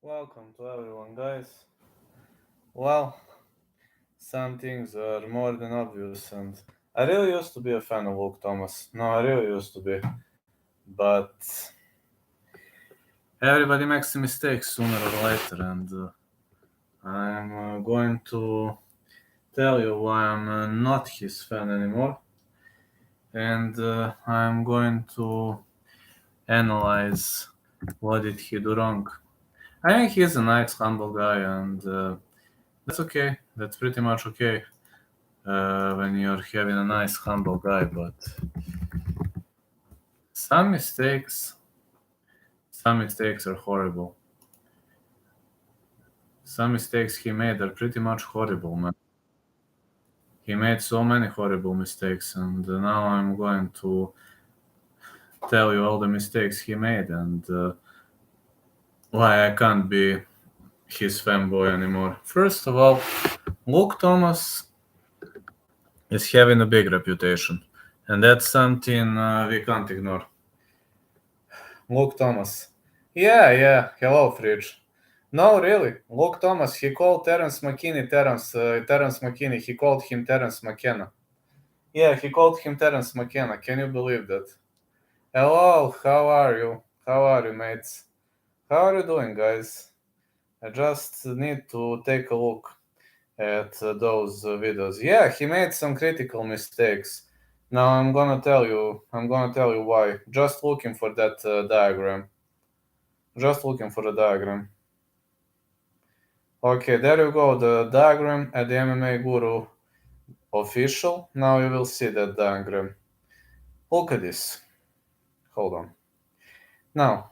Welcome to everyone, guys. Well, some things are more than obvious, and I really used to be a fan of Luke Thomas. No, I really used to be. But everybody makes mistakes sooner or later, and I'm going to tell you why I'm not his fan anymore. And I'm going to analyze what did he do wrong. I think he's a nice, humble guy, and that's okay. That's pretty much okay when you're having a nice, humble guy. But some mistakes are horrible. Some mistakes he made are pretty much horrible, man. He made so many horrible mistakes, and now I'm going to tell you all the mistakes he made and why I can't be his fanboy anymore. First of all, Luke Thomas is having a big reputation, and that's something we can't ignore. Luke Thomas. Yeah. Hello, Fridge. No, really. Luke Thomas, he called Terence McKinney Terence McKinney. He called him Terence McKenna. Yeah, he called him Terence McKenna. Can you believe that? Hello, how are you? How are you, mates? How are you doing, guys? I just need to take a look at those videos. Yeah, he made some critical mistakes. Now I'm gonna tell you why. Just looking for that diagram. Just looking for the diagram. Okay, there you go, the diagram at the MMA Guru official. Now you will see that diagram. Look at this. Hold on. Now,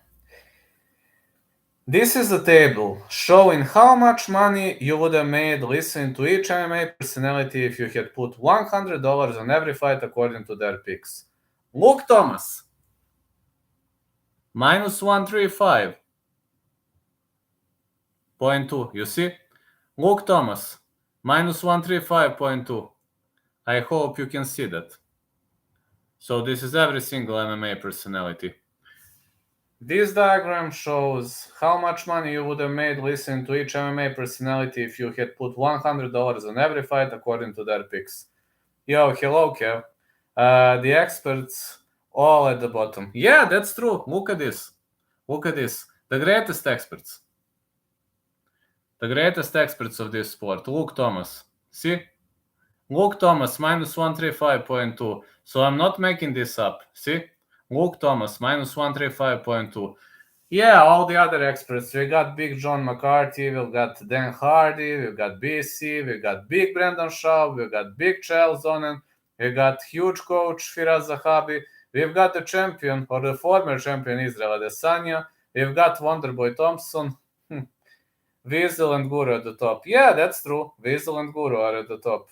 this is the table showing how much money you would have made listening to each MMA personality if you had put $100 on every fight according to their picks. Luke Thomas, minus 135.2. You see? Luke Thomas, minus 135.2. I hope you can see that. So this is every single MMA personality. This diagram shows how much money you would have made listening to each MMA personality if you had put $100 on every fight according to their picks. Yo, hello, Kev. The experts all at the bottom. Yeah, that's true. Look at this. The greatest experts. The greatest experts of this sport. Luke Thomas. See? Luke Thomas, minus 135.2. So I'm not making this up. See? Luke Thomas, minus 135.2. Yeah, all the other experts. We got Big John McCarthy, we've got Dan Hardy, we've got BC, we've got Big Brandon Shaw, we've got Big Chael Sonnen, we've got huge coach Firas Zahabi, we've got the champion, or the former champion Israel Adesanya, we've got Wonderboy Thompson, Weasel and Guru at the top. Yeah, that's true. Weasel and Guru are at the top.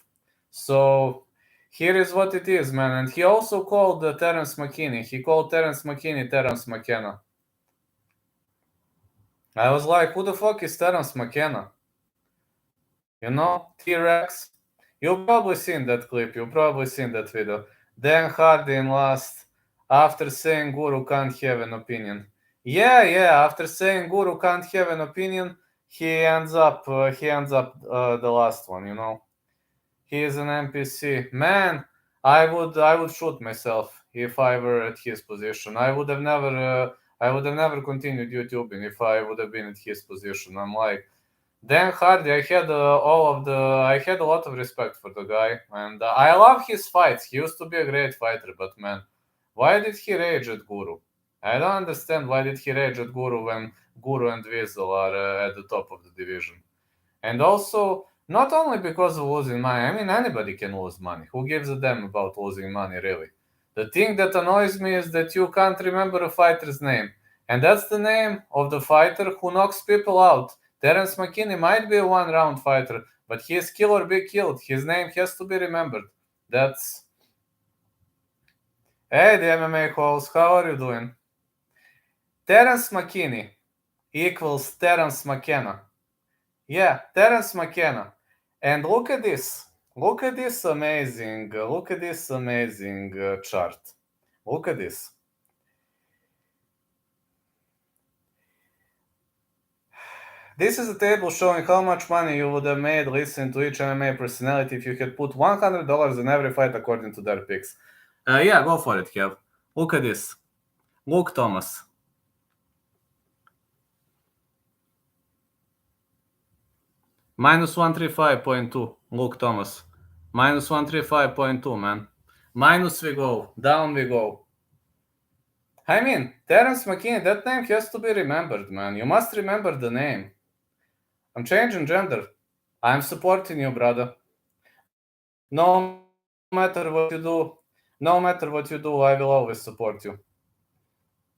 So here is what it is, man. And he also called Terence McKinney. He called Terence McKinney Terence McKenna. I was like, who the fuck is Terence McKenna? You know, T-Rex. You've probably seen that clip. You've probably seen that video. Dan Hardy in last, after saying Guru can't have an opinion. Yeah. After saying Guru can't have an opinion, he ends up the last one. You know, he is an NPC. Man, I would shoot myself if I were at his position. I would have never continued YouTubing if I would have been in his position. I'm like, Dan Hardy, I had a lot of respect for the guy, and I love his fights. He used to be a great fighter, but man, why did he rage at Guru? I don't understand why did he rage at Guru when Guru and Weasel are at the top of the division. And also, not only because of losing money, I mean, anybody can lose money. Who gives a damn about losing money, really? The thing that annoys me is that you can't remember a fighter's name. And that's the name of the fighter who knocks people out. Terence McKinney might be a one-round fighter, but he is kill or be killed. His name has to be remembered. That's... Hey, the MMA host, how are you doing? Terence McKinney equals Terence McKenna. Yeah, Terence McKenna. And look at this. Look at this amazing chart. Look at this. This is a table showing how much money you would have made listening to each MMA personality if you had put $100 in every fight according to their picks. Yeah, go for it, Kev. Look at this. Luke Thomas. Minus 135.2, Luke Thomas. Minus 135.2, man. Minus we go. Down we go. I mean, Terence McKinney, that name has to be remembered, man. You must remember the name. I'm changing gender. I'm supporting you, brother. No matter what you do, I will always support you.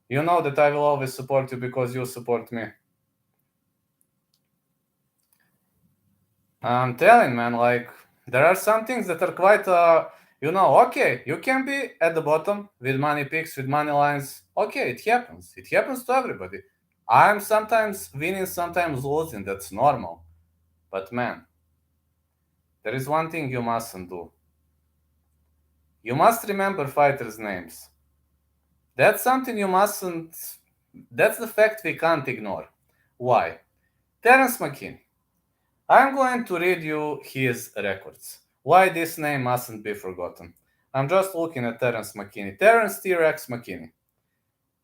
You know that I will always support you because you support me. I'm telling, man, like, there are some things that are quite, okay, you can be at the bottom with money picks, with money lines. Okay, it happens. It happens to everybody. I'm sometimes winning, sometimes losing. That's normal. But, man, there is one thing you mustn't do. You must remember fighters' names. That's something you mustn't... That's the fact we can't ignore. Why? Terence McKinney. I'm going to read you his records. Why this name mustn't be forgotten. I'm just looking at Terence McKinney. Terence T-Rex McKinney.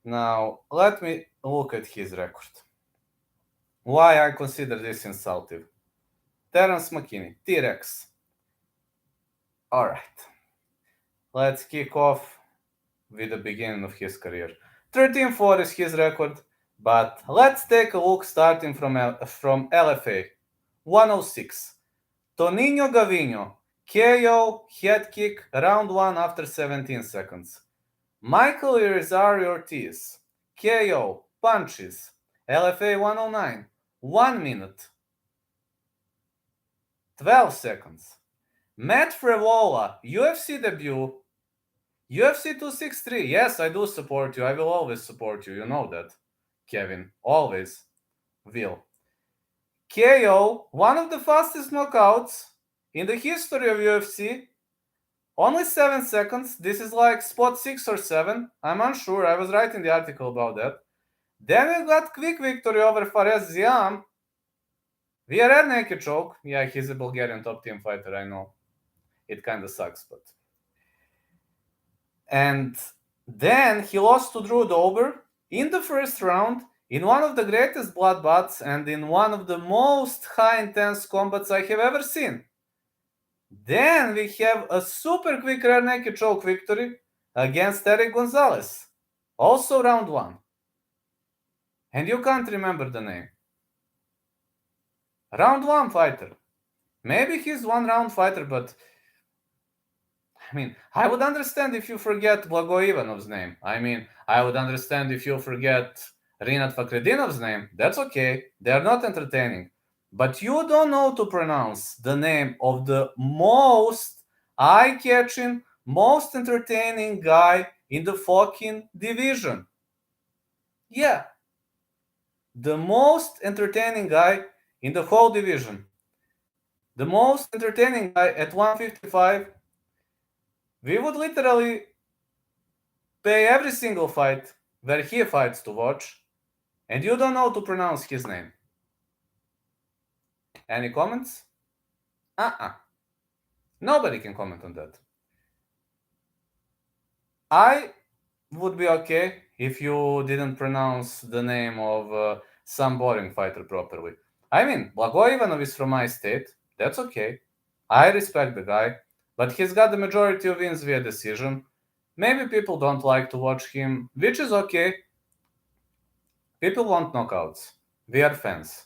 Now, let me look at his record. Why I consider this insulting. Terence McKinney, T-Rex. Alright. Let's kick off with the beginning of his career. 13-4 is his record, but let's take a look starting from LFA. 106. Toninho Gavinho, KO, head kick, round 1 after 17 seconds. Michael Irizarry Ortiz, KO, punches, LFA 109, 1 minute, 12 seconds. Matt Frevola, UFC debut, UFC 263. Yes, I do support you. I will always support you. You know that, Kevin. Always will. KO, one of the fastest knockouts in the history of UFC. Only 7 seconds. This is like spot 6 or 7. I'm unsure. I was writing the article about that. Then we got quick victory over Fares Ziam via rear naked choke. Yeah, he's a Bulgarian top team fighter, I know. It kind of sucks, but... And then he lost to Drew Dober in the first round in one of the greatest bloodbaths and in one of the most high-intense combats I have ever seen. Then we have a super quick rear naked choke victory against Eric Gonzalez, also round 1. And you can't remember the name. Round 1 fighter. Maybe he's 1 round fighter, but I mean, I would understand if you forget Blago Ivanov's name. I mean, I would understand if you forget Rinat Fakhretdinov's name. That's okay. They're not entertaining. But you don't know to pronounce the name of the most eye-catching, most entertaining guy in the fucking division. Yeah. The most entertaining guy in the whole division. The most entertaining guy at 155. We would literally pay every single fight where he fights to watch, and you don't know to pronounce his name. Any comments? Nobody can comment on that. I would be okay if you didn't pronounce the name of some boring fighter properly. I mean, Blago Ivanov is from my state. That's okay. I respect the guy, but he's got the majority of wins via decision. Maybe people don't like to watch him, which is okay. People want knockouts. We are fans.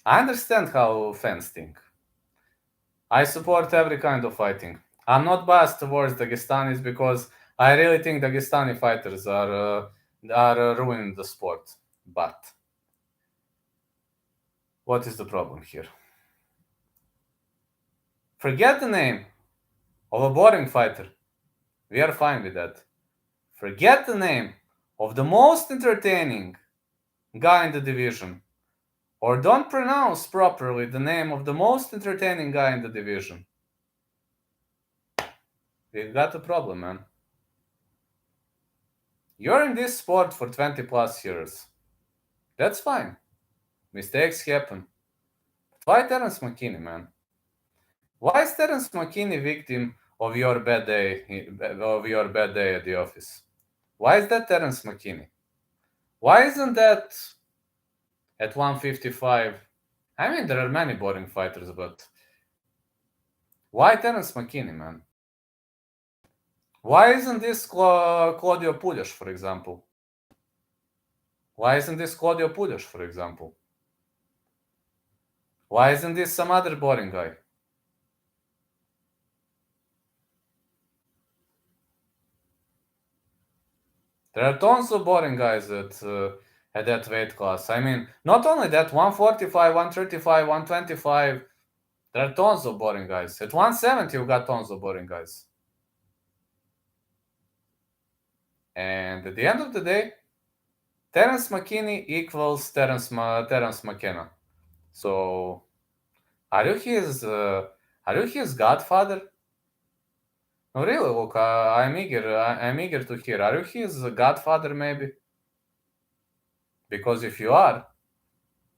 I understand how fans think. I support every kind of fighting. I'm not biased towards Dagestanis because I really think Dagestani fighters are ruining the sport. But what is the problem here? Forget the name of a boring fighter. We are fine with that. Forget the name of the most entertaining guy in the division. Or don't pronounce properly the name of the most entertaining guy in the division. We've got a problem, man. You're in this sport for 20 plus years. That's fine. Mistakes happen. Why Terence McKinney, man? Why is Terence McKinney victim of your bad day at the office? Why is that Terence McKinney? Why isn't that at 155? I mean, there are many boring fighters, but why Terence McKinney, man? Why isn't this Claudio Pulias, for example? Why isn't this Claudio Pulias, for example? Why isn't this some other boring guy? There are tons of boring guys at that weight class. I mean, not only that, 145, 135, 125, there are tons of boring guys. At 170, you got tons of boring guys. And at the end of the day, Terence McKinney equals Terence McKenna. So, are you his godfather? No, really, look, I'm eager to hear. Are you his godfather, maybe? Because if you are,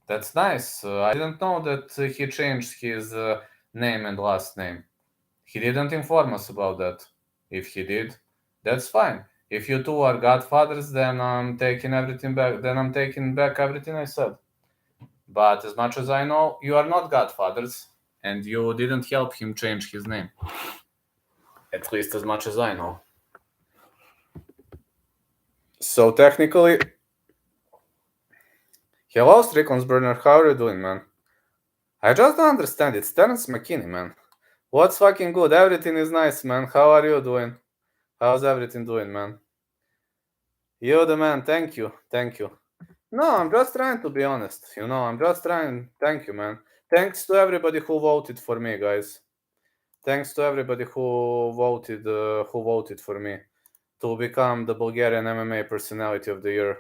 that's nice. I didn't know that he changed his name and last name. He didn't inform us about that. If he did, that's fine. If you two are godfathers, then I'm taking everything back. Then I'm taking back everything I said. But as much as I know, you are not godfathers, and you didn't help him change his name. At least as much as I know. So technically, hello, Stricklandsburner, how are you doing, man? I just don't understand. It's Terence McKinney, man. What's fucking good? Everything is nice, man. How are you doing? How's everything doing, man? You're the man. Thank you. Thank you. No, I'm just trying to be honest. I'm just trying. Thank you, man. Thanks to everybody who voted for me, guys. Thanks to everybody who voted for me to become the Bulgarian MMA Personality of the Year.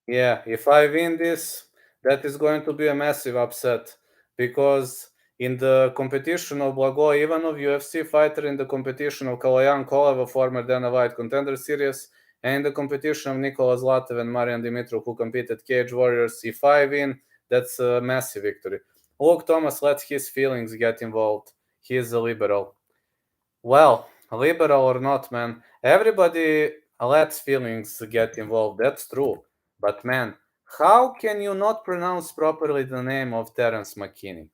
Yeah, if I win this, that is going to be a massive upset because in the competition of Blago Ivanov, UFC fighter, in the competition of Kaloyan Kolev, a former Dana White Contender Series, and in the competition of Nikola Zlatev and Marian Dimitrov, who competed Cage Warriors, if I win, that's a massive victory. Luke Thomas let his feelings get involved. He is a liberal. Well, liberal or not, man, everybody lets feelings get involved. That's true. But man, how can you not pronounce properly the name of Terence McKinney?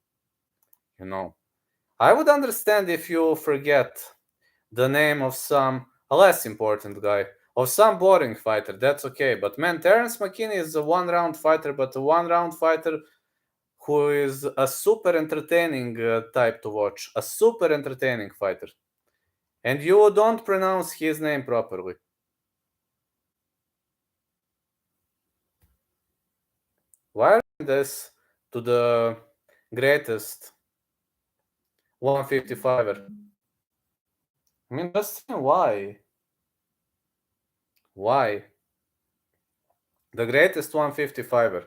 I would understand if you forget the name of some less important guy, of some boring fighter. That's okay. But man, Terence McKinney is a one-round fighter, but a one-round fighter who is a super entertaining type to watch, a super entertaining fighter. And you don't pronounce his name properly. Why are you doing this to the greatest 155er? I mean, just why? Why? The greatest 155er.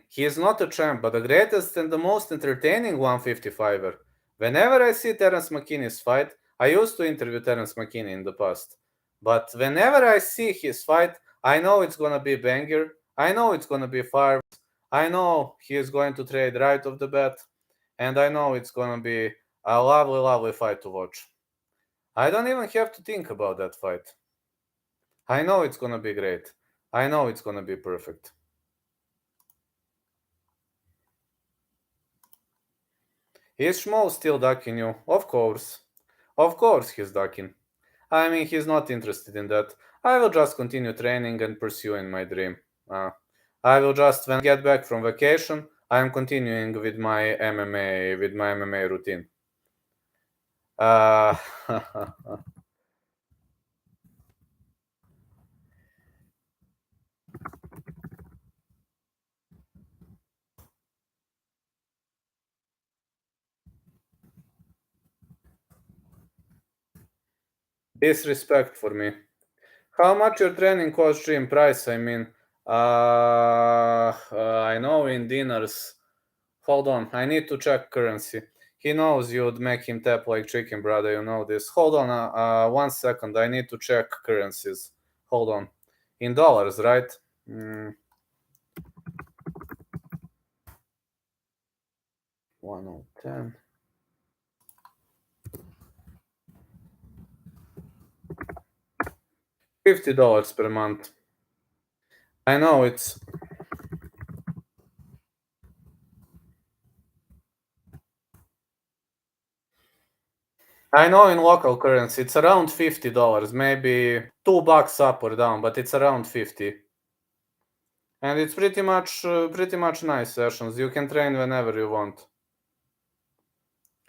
He is not a champ, but the greatest and the most entertaining 155er. Whenever I see Terence McKinney's fight, I used to interview Terence McKinney in the past. But whenever I see his fight, I know it's gonna be banger. I know it's gonna be fire. I know he is going to trade right off the bat. And I know it's gonna be a lovely, lovely fight to watch. I don't even have to think about that fight. I know it's gonna be great. I know it's gonna be perfect. Is Schmo still ducking you? Of course. Of course he's ducking. I mean, he's not interested in that. I will just continue training and pursuing my dream. I will just, when I get back from vacation, I am continuing with my MMA routine. Disrespect for me. How much your training costs you in price? I mean, I know in dinners, Hold on, I need to check currency. He knows you'd make him tap like chicken, brother, you know this. Hold on, 1 second, I need to check currencies. Hold on. In dollars, right? 1010. $50 per month. I know it's... I know in local currency it's around $50, maybe $2 up or down, but it's around 50. And it's pretty much nice sessions. You can train whenever you want.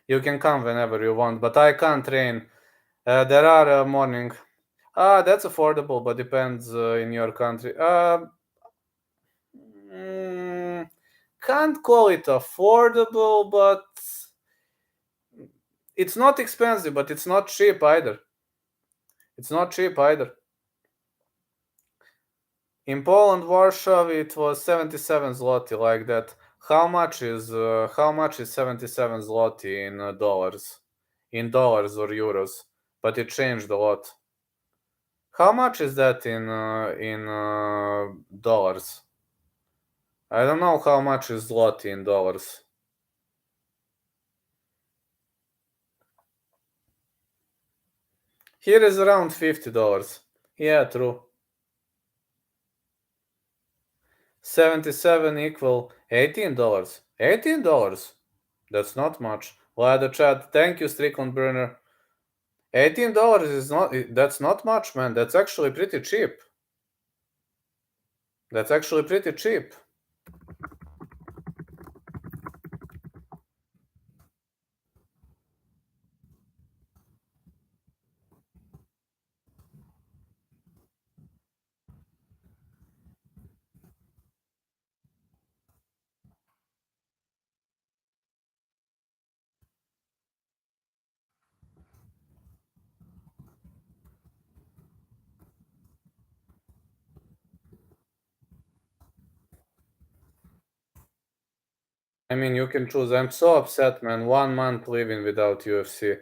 You can come whenever you want, but I can't train. There are morning. That's affordable, but depends in your country. Can't call it affordable, but it's not expensive, but it's not cheap either. It's not cheap either. In Poland, Warsaw, it was 77 zloty, like that. How much is 77 zloty in dollars? In dollars or euros? But it changed a lot. How much is that in dollars? I don't know how much is zloty in dollars. Here is around $50. Yeah, true. 77 equal $18. $18? That's not much. Ladder chat, thank you, Strickland Burner. $18 is not, that's not much, man. That's actually pretty cheap. That's actually pretty cheap. I mean, you can choose. I'm so upset, man. 1 month living without UFC.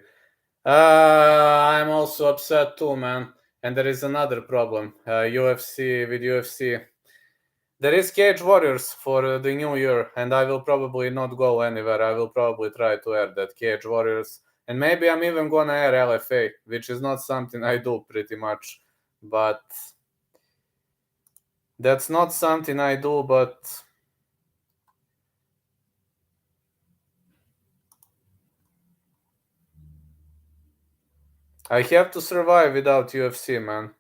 I'm also upset too, man. And there is another problem. UFC. There is Cage Warriors for the new year, and I will probably not go anywhere. I will probably try to air that Cage Warriors. And maybe I'm even gonna air LFA, which is not something I do pretty much. But that's not something I do, but I have to survive without UFC, man.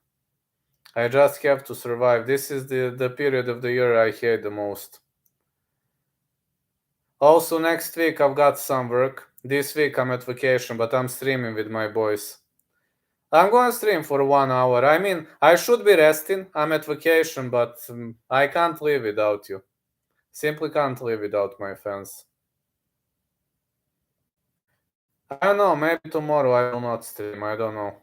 I just have to survive. This is the period of the year I hate the most. Also, next week I've got some work. This week I'm at vacation, but I'm streaming with my boys. I'm going to stream for 1 hour. I mean, I should be resting. I'm at vacation, but I can't live without you. Simply can't live without my fans. I don't know, maybe tomorrow I will not stream. I don't know.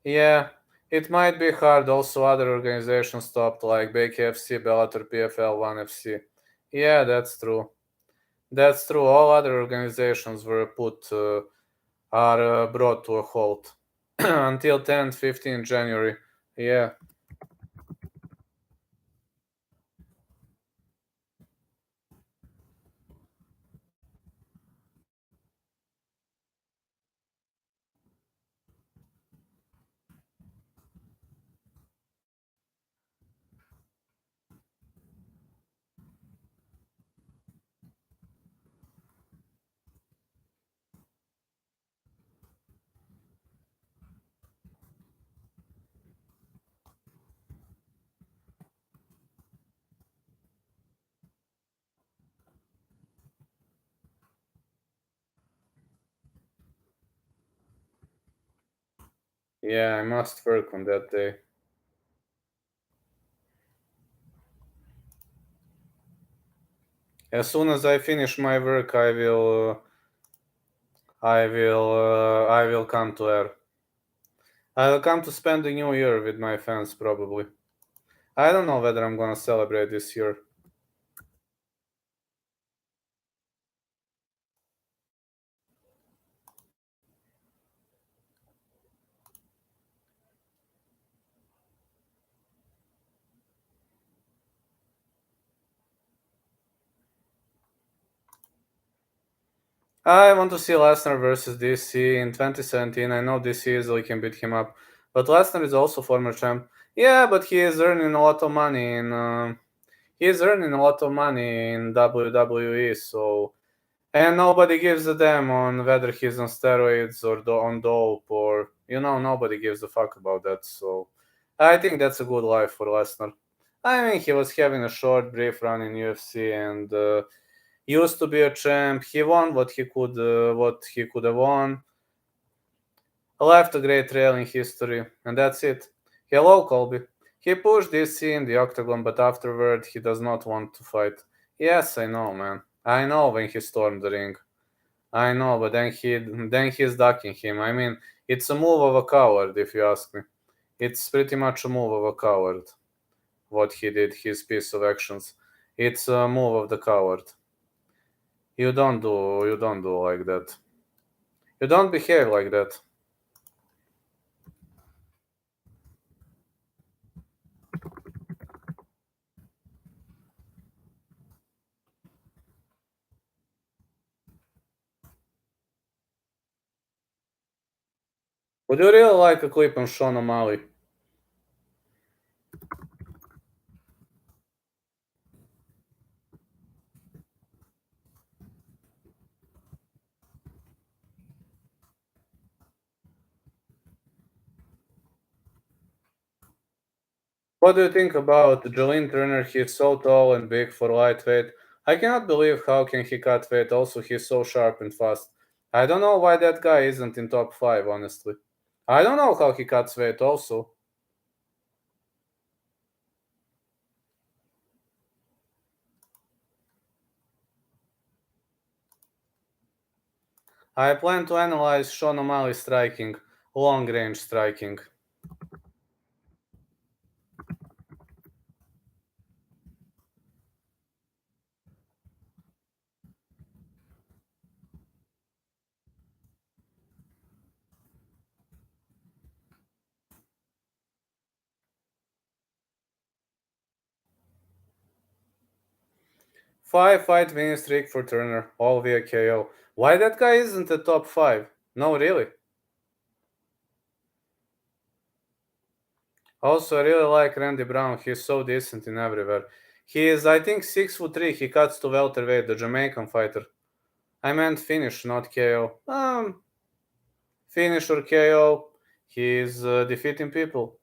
Yeah, it might be hard. Also, other organizations stopped, like BKFC, Bellator, PFL, 1FC. Yeah, that's true. That's true. All other organizations were brought to a halt until 10th, 15th January. Yeah. Yeah, I must work on that day. As soon as I finish my work, I will come to air. I will come to spend the new year with my fans, probably. I don't know whether I'm gonna celebrate this year. I want to see Lesnar versus DC in 2017. I know DC easily can beat him up, but Lesnar is also former champ. Yeah, but he is earning a lot of money in WWE. So, and nobody gives a damn on whether he's on steroids or on dope, or nobody gives a fuck about that. So I think that's a good life for Lesnar. I mean, he was having a short, brief run in UFC, and used to be a champ. He won what he could have won. Left a great trail in history, and that's it. Hello, Colby. He pushed DC in the octagon, but afterward he does not want to fight. Yes, I know, man. I know when he stormed the ring. I know, but then he's ducking him. I mean, it's a move of a coward, if you ask me. It's pretty much a move of a coward. What he did, his piece of actions. It's a move of the coward. You don't do like that. You don't behave like that. Would you really like a clip on Sean O'Malley? What do you think about Jolene Turner? He's so tall and big for lightweight. I cannot believe how can he cut weight. Also, he's so sharp and fast. I don't know why that guy isn't in top 5, honestly. I don't know how he cuts weight also. I plan to analyze Sean O'Malley striking, long range striking. 5 fight winning streak for Turner, all via KO. Why that guy isn't a top 5? No, really. Also, I really like Randy Brown. He's so decent in everywhere. He is, I think, 6'3". He cuts to welterweight, the Jamaican fighter. I meant finish, not KO. Finish or KO. He is defeating people.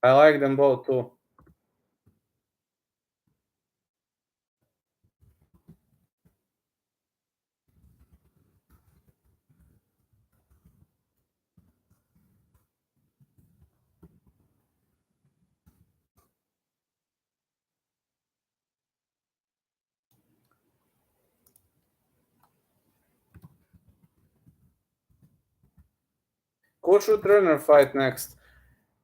I like them both too. Who should Turner fight next?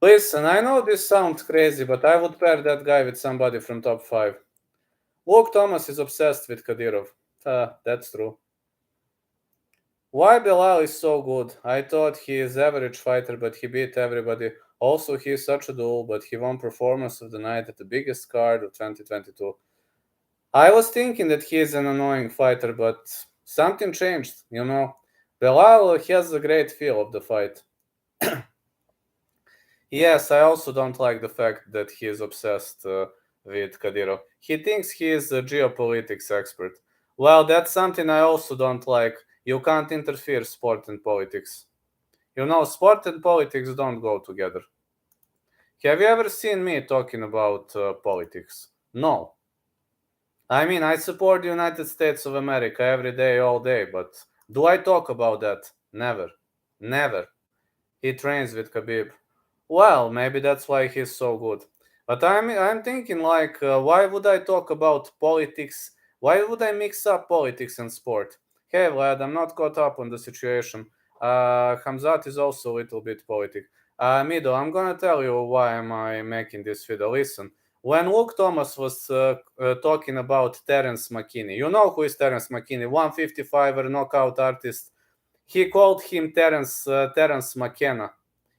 Listen, I know this sounds crazy, but I would pair that guy with somebody from top 5. Luke Thomas is obsessed with Kadyrov. That's true. Why Belal is so good? I thought he is average fighter, but he beat everybody. Also, he is such a duel, but he won performance of the night at the biggest card of 2022. I was thinking that he is an annoying fighter, but something changed. Belal has a great feel of the fight. Yes, I also don't like the fact that he is obsessed with Kadyrov. He thinks he is a geopolitics expert. Well, that's something I also don't like. You can't interfere sport and politics. Sport and politics don't go together. Have you ever seen me talking about politics? No. I mean, I support the United States of America every day, all day, but do I talk about that? Never. Never. He trains with Khabib. Well, maybe that's why he's so good. But I'm thinking like, why would I talk about politics? Why would I mix up politics and sport? Hey, Vlad, I'm not caught up on the situation. Hamzat is also a little bit politic. Mido, I'm gonna tell you why am I making this video. Listen, when Luke Thomas was talking about Terence McKinney, you know who is Terence McKinney, 155er knockout artist. He called him Terence McKenna.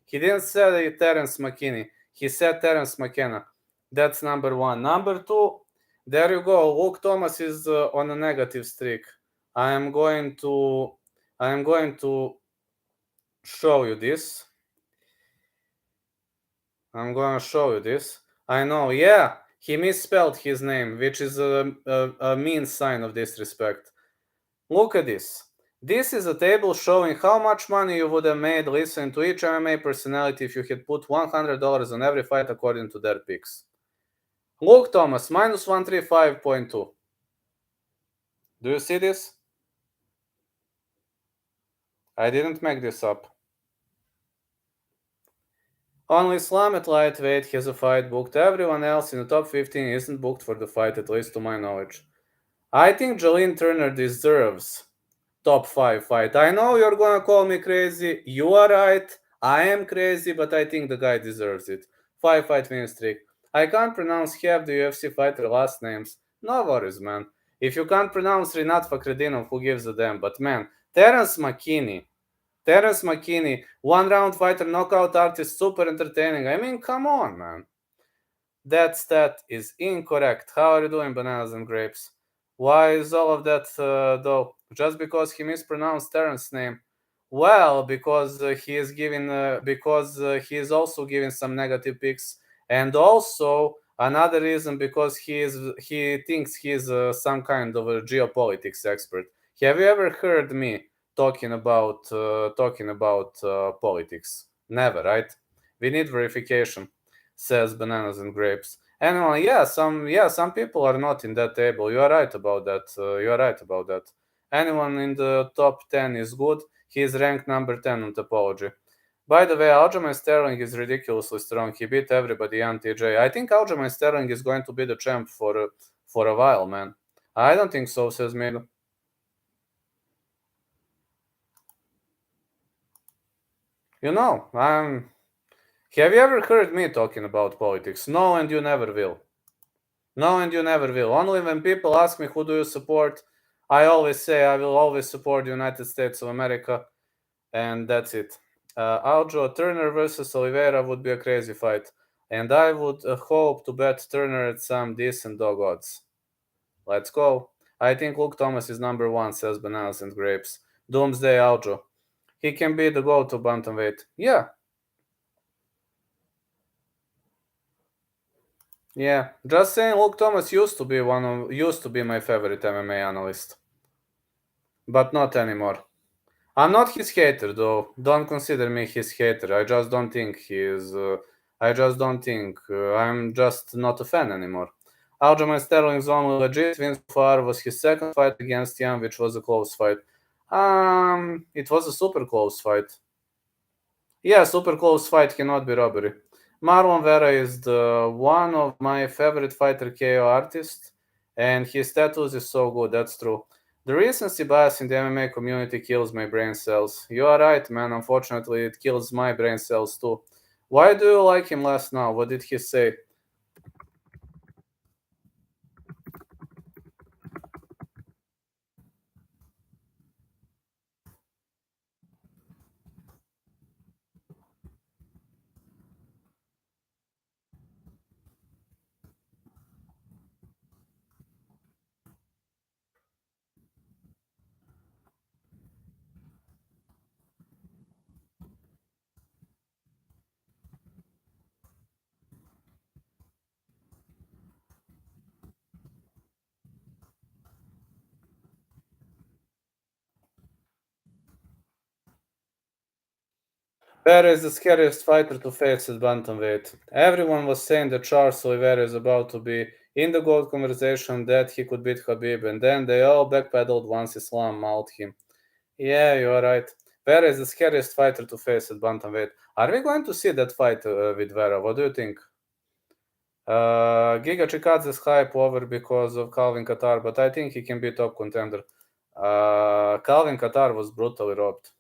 He didn't say Terence McKinney. He said Terence McKenna. That's number one. Number two, there you go. Luke Thomas is on a negative streak. I am going to show you this. I'm going to show you this. I know, yeah, he misspelled his name, which is a mean sign of disrespect. Look at this. This is a table showing how much money you would have made listening to each MMA personality if you had put $100 on every fight according to their picks. Luke Thomas, minus 135.2. Do you see this? I didn't make this up. Only Islam at lightweight has a fight booked. Everyone else in the top 15 isn't booked for the fight, at least to my knowledge. I think Jalin Turner deserves top 5 fight. I know you're gonna call me crazy. You are right. I am crazy, but I think the guy deserves it. 5-fight win streak. I can't pronounce half the UFC fighter last names. No worries, man. If you can't pronounce Rinat Fakhretdinov, who gives a damn? But man, Terence McKinney, one-round fighter, knockout artist, super entertaining. I mean, come on, man. That stat is incorrect. How are you doing, bananas and grapes? Why is all of that, though? Just because he mispronounced Terrence's name? Well, because he is also giving some negative picks, and also another reason because he thinks he's some kind of a geopolitics expert. Have you ever heard me talking about politics? Never, right? We need verification, says bananas and grapes. And some people are not in that table. You are right about that. Anyone in the top 10 is good. He is ranked number 10 on Topology. By the way, Aljamain Sterling is ridiculously strong. He beat everybody on TJ. I think Aljamain Sterling is going to be the champ for a while, man. I don't think so, says Milo. You know, have you ever heard me talking about politics? No, and you never will. Only when people ask me who do you support, I always say I will always support the United States of America, and that's it. Aljo Turner versus Oliveira would be a crazy fight, and I would hope to bet Turner at some decent dog odds. Let's go. I think Luke Thomas is number 1, says bananas and grapes. Doomsday Aljo. He can be the go-to bantamweight. Yeah, just saying. Luke Thomas used to be my favorite MMA analyst, but not anymore. I'm not his hater, though. Don't consider me his hater. I just don't think I'm just not a fan anymore. Aljamain Sterling's only legit win so far was his second fight against Yan, which was a close fight. It was a super close fight. Yeah, super close fight cannot be robbery. Marlon Vera is the one of my favorite fighter KO artists, and his tattoos is so good, that's true. The recency bias in the MMA community kills my brain cells. You are right, man. Unfortunately, it kills my brain cells too. Why do you like him less now? What did he say? Vera is the scariest fighter to face at bantamweight. Everyone was saying that Charles Oliveira is about to be in the GOAT conversation, that he could beat Khabib, and then they all backpedaled once Islam mauled him. Yeah, you are right. Vera is the scariest fighter to face at bantamweight. Are we going to see that fight with Vera? What do you think? Giga Chikadze's hype over because of Calvin Qatar, but I think he can be top contender. Calvin Qatar was brutally robbed.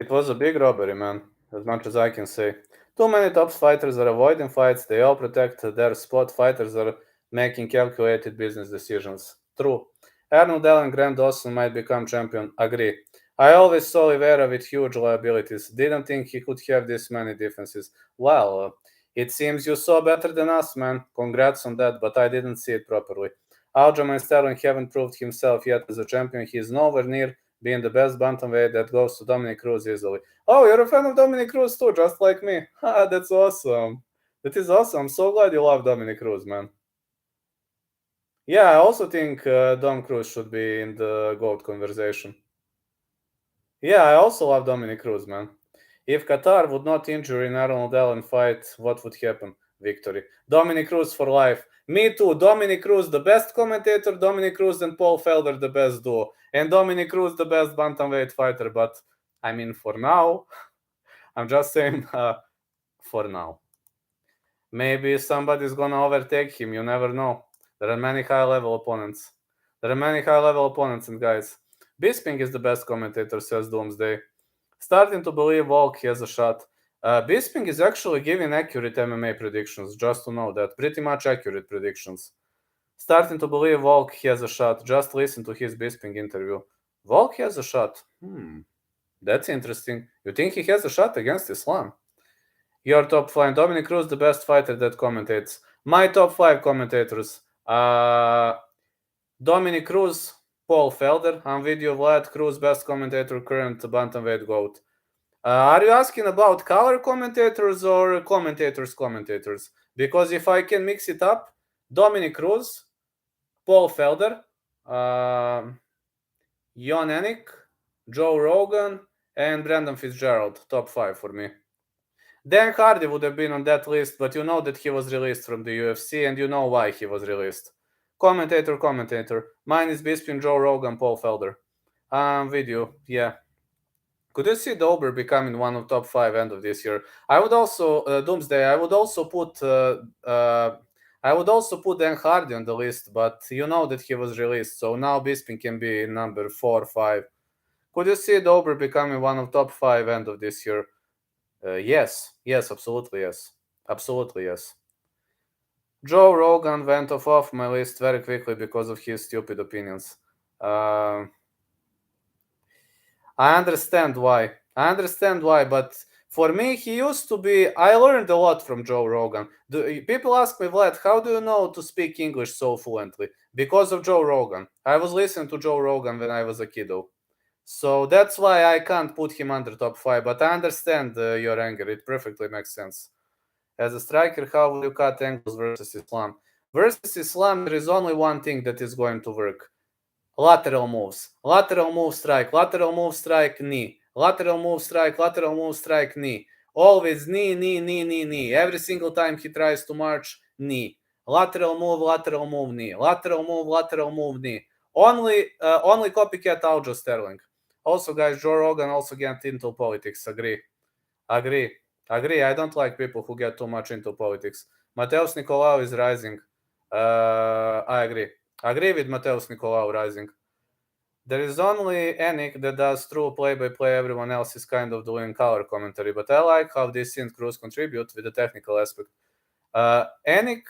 It was a big robbery, man, as much as I can say. Too many top fighters are avoiding fights. They all protect their spot. Fighters are making calculated business decisions. True. Arnold Allen Grant Dawson might become champion. Agree. I always saw Oliveira with huge liabilities. Didn't think he could have this many defenses. Well, it seems you saw better than us, man. Congrats on that, but I didn't see it properly. Aljamain Sterling haven't proved himself yet as a champion. He is nowhere near being the best bantamweight. That goes to Dominic Cruz easily. Oh, you're a fan of Dominic Cruz too, just like me. That's awesome. That is awesome. I'm so glad you love Dominic Cruz, man. Yeah, I also think Dom Cruz should be in the GOAT conversation. Yeah, I also love Dominic Cruz, man. If Qatar would not injure in Arnold Allen fight, what would happen? Victory. Dominic Cruz for life. Me too. Dominic Cruz, the best commentator. Dominic Cruz and Paul Felder, the best duo. And Dominic Cruz, the best bantamweight fighter. But, I mean, for now, I'm just saying, for now. Maybe somebody's gonna overtake him. You never know. There are many high-level opponents. And guys, Bisping is the best commentator, says Doomsday. Starting to believe Volk has a shot. Bisping is actually giving accurate MMA predictions, just to know that. Pretty much accurate predictions. Starting to believe Volk has a shot. Just listen to his Bisping interview. Volk has a shot. That's interesting. You think he has a shot against Islam? Your top 5. Dominic Cruz, the best fighter that commentates. My top 5 commentators. Dominic Cruz, Paul Felder, on video Vlad Cruz, best commentator, current bantamweight GOAT. Are you asking about color commentators or commentators? Because if I can mix it up, Dominic Cruz, Paul Felder, Jon Anik, Joe Rogan, and Brandon Fitzgerald, top 5 for me. Dan Hardy would have been on that list, but you know that he was released from the UFC, and you know why he was released. Commentator. Mine is Bisping, Joe Rogan, Paul Felder. Video, yeah. Could you see Dober becoming one of top 5 end of this year? I would also Doomsday. I would also put Dan Hardy on the list, but you know that he was released, so now Bisping can be number 4 or 5. Could you see Dober becoming one of top 5 end of this year? Yes, absolutely yes. Joe Rogan went off my list very quickly because of his stupid opinions. I understand why, but for me, he used to be. I learned a lot from Joe Rogan. People ask me, Vlad, how do you know to speak English so fluently? Because of Joe Rogan. I was listening to Joe Rogan when I was a kiddo. So that's why I can't put him under top 5, but I understand your anger. It perfectly makes sense. As a striker, how will you cut angles versus Islam? Versus Islam, there is only one thing that is going to work. Lateral moves. Lateral move, strike. Lateral move, strike, knee. Lateral move, strike, knee. Always knee. Every single time he tries to march, knee. Lateral move, knee. Lateral move, knee. Only copycat Aljo Sterling. Also, guys, Joe Rogan also get into politics. Agree. I don't like people who get too much into politics. Mateus Nicolau is rising. I agree. Agree with Mateus Nicolau rising. There is only Anik that does true play-by-play. Everyone else is kind of doing color commentary. But I like how this and Cruz contribute with the technical aspect. Anik,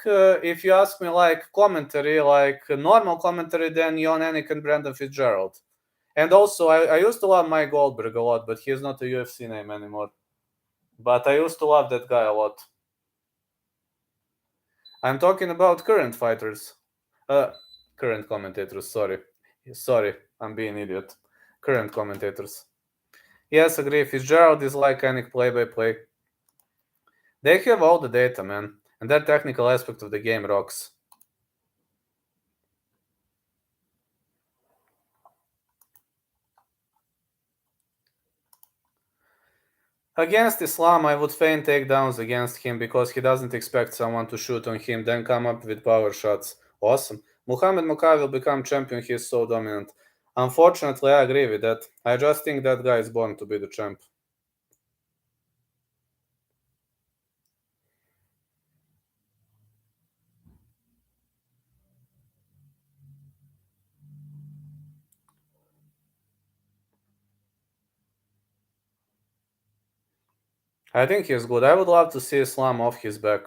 if you ask me like commentary, like normal commentary, then Jon Anik and Brandon Fitzgerald. And also, I used to love Mike Goldberg a lot, but he's not a UFC name anymore. But I used to love that guy a lot. I'm talking about current fighters. Current commentators, sorry, I'm being idiot. Current commentators. Yes, agree. Fitzgerald is like Anik play-by-play. They have all the data, man. And that technical aspect of the game rocks. Against Islam, I would feign takedowns against him because he doesn't expect someone to shoot on him, then come up with power shots. Awesome. Muhammad Mokaw will become champion. He is so dominant. Unfortunately, I agree with that. I just think that guy is born to be the champ. I think he's good. I would love to see Islam off his back.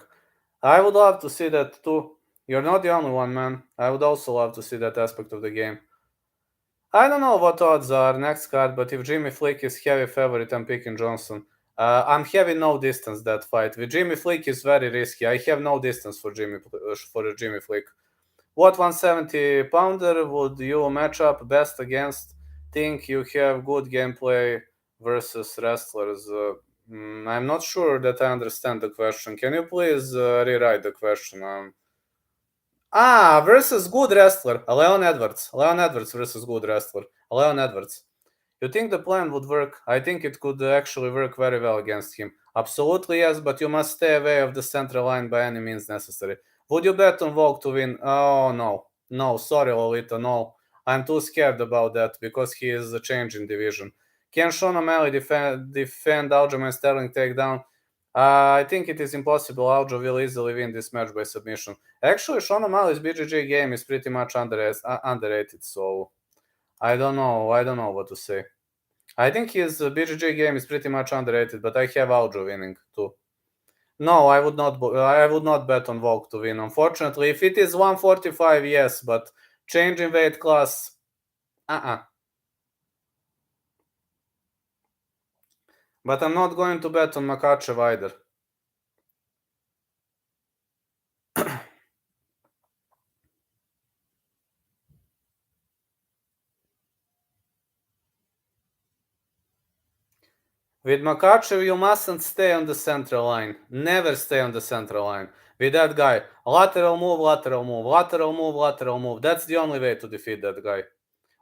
I would love to see that too. You're not the only one, man. I would also love to see that aspect of the game. I don't know what odds are next card, but if Jimmy Flick is heavy favorite, I'm picking Johnson. I'm having no distance that fight. With Jimmy Flick is very risky. I have no distance for Jimmy Flick. What 170 pounder would you match up best against? Think you have good gameplay versus wrestlers? I'm not sure that I understand the question. Can you please rewrite the question? Versus good wrestler. Leon Edwards. Leon Edwards versus good wrestler. Leon Edwards. You think the plan would work? I think it could actually work very well against him. Absolutely yes, but you must stay away of the central line by any means necessary. Would you bet on Volk to win? Oh, no. No, sorry, Lolita, no. I'm too scared about that because he is a change in division. Can Sean O'Malley defend Aljamain Sterling takedown? I think it is impossible. Aljo will easily win this match by submission. Actually, Sean O'Malley's BJJ game is pretty much underrated, so I don't know what to say. I think his BJJ game is pretty much underrated, but I have Aljo winning too. No, I would not bet on Volk to win. Unfortunately, if it is 145, yes, but changing weight class, But I'm not going to bet on Makachev either. With Makachev, you mustn't stay on the central line. Never stay on the central line. With that guy, lateral move, lateral move, lateral move, lateral move. That's the only way to defeat that guy.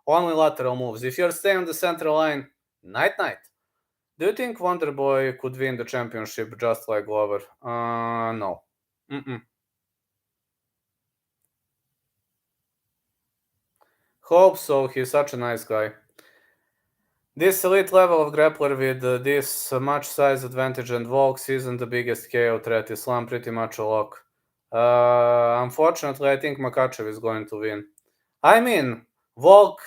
Only lateral moves. If you're staying on the central line, night. Do you think Wonderboy could win the championship just like Glover? No. Hope so. He's such a nice guy. This elite level of grappler with this much size advantage and walks isn't the biggest KO threat. Islam pretty much a lock. Unfortunately, I think Makachev is going to win. I mean, Volk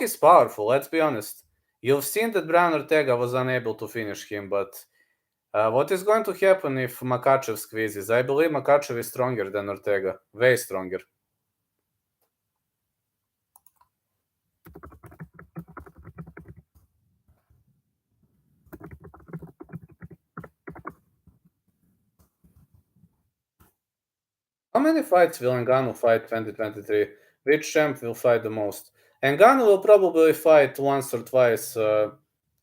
is powerful, let's be honest. You've seen that Brian Ortega was unable to finish him, but what is going to happen if Makachev squeezes? I believe Makachev is stronger than Ortega. Way stronger. How many fights will Ngannou fight 2023? Which champ will fight the most? Ngannou will probably fight once or twice.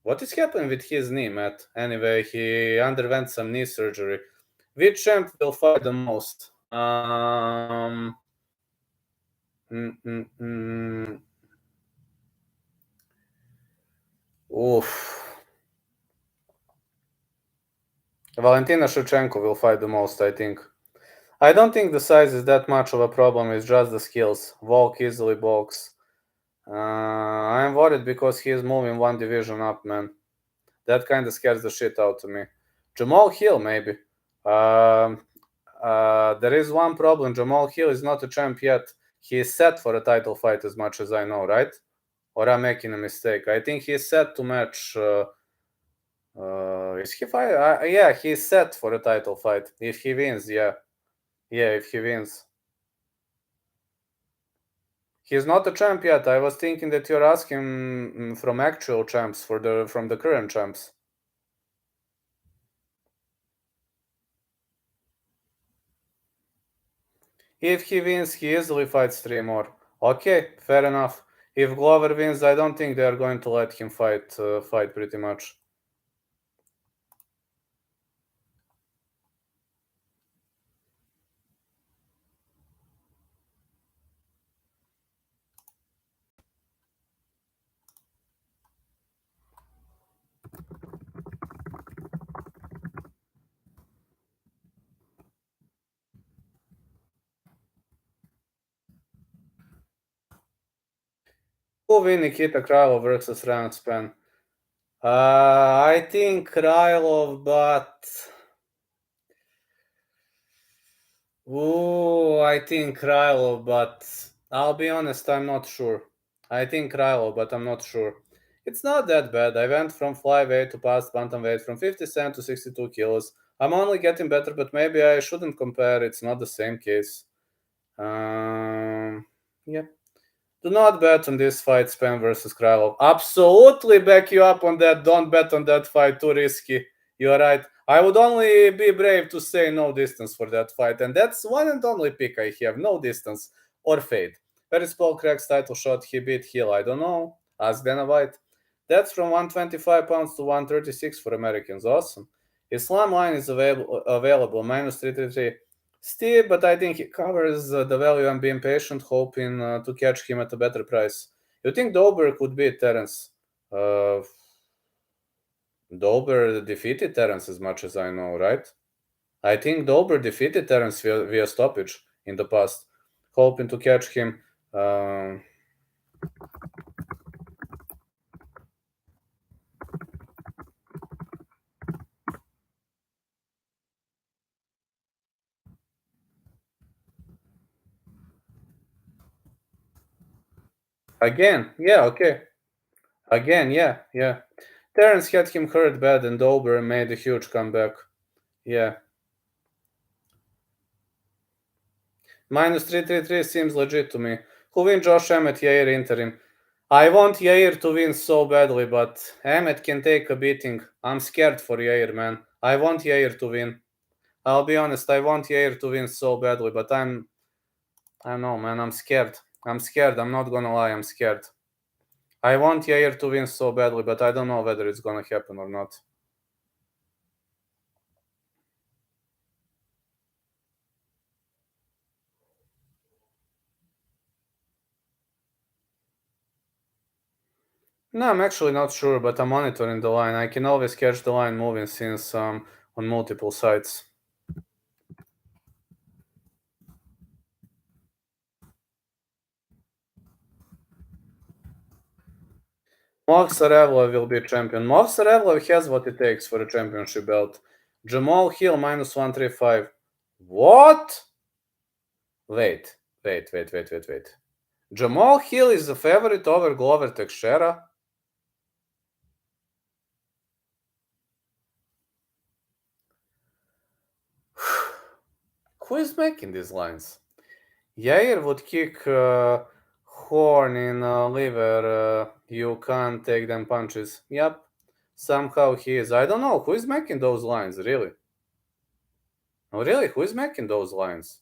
What is happening with his knee, Matt? Anyway, he underwent some knee surgery. Which champ will fight the most? Oof. Valentina Shevchenko will fight the most, I think. I don't think the size is that much of a problem, it's just the skills. Volk easily bulks. I'm worried because he is moving one division up, man. That kind of scares the shit out of me. Jamal Hill, maybe. There is one problem. Jamal Hill is not a champ yet. He is set for a title fight as much as I know, right? Or I'm making a mistake. I think he's set to match... is he fight? Yeah, he's set for a title fight. If he wins, yeah. Yeah, if he wins. He's not a champ yet. I was thinking that you're asking from actual champs from the current champs. If he wins, he easily fights 3 more. Okay, fair enough. If Glover wins, I don't think they are going to let him fight pretty much. Who win Nikita Krylov versus Ryan Span? I think Krylov, but... I think Krylov, but I'll be honest, I'm not sure. I think Krylov, but I'm not sure. It's not that bad. I went from flyweight to past bantamweight from 57 to 62 kilos. I'm only getting better, but maybe I shouldn't compare. It's not the same case. Yeah. Do not bet on this fight, Spam versus Krylov. Absolutely back you up on that. Don't bet on that fight. Too risky. You are right. I would only be brave to say no distance for that fight. And that's one and only pick I have. No distance or fade. Where is Paul Craig's title shot? He beat Hill. I don't know. Ask Dana White. That's from 125 pounds to 136 for Americans. Awesome. Islam line is available. Minus 333. Steve, but I think he covers the value. I'm being patient, hoping to catch him at a better price. You think Dober could beat Terence? Dober defeated Terence as much as I know, right? I think Dober defeated Terence via stoppage in the past. Hoping to catch him. Again, yeah, okay. Again, yeah. Terence had him hurt bad and Dober made a huge comeback. Yeah. Minus 333 seems legit to me. Who win Josh Emmett, Yair interim? I want Yair to win so badly, but Emmett can take a beating. I'm scared for Yair, man. I want Yair to win. I'll be honest, I want Yair to win so badly, but I don't know, man. I'm scared. I'm not gonna lie, I'm scared. I want Yair to win so badly, but I don't know whether it's gonna happen or not. No, I'm actually not sure, but I'm monitoring the line. I can always catch the line moving since on multiple sites. Movsarevlov will be champion. Movsarevlov has what it takes for a championship belt. Jamal Hill minus 135. What? Wait. Jamal Hill is the favorite over Glover Teixeira? Who is making these lines? Yair would kick Horn in liver. You can't take them punches. Yep. Somehow he is. I don't know. Who is making those lines, really? Oh, really? Who is making those lines?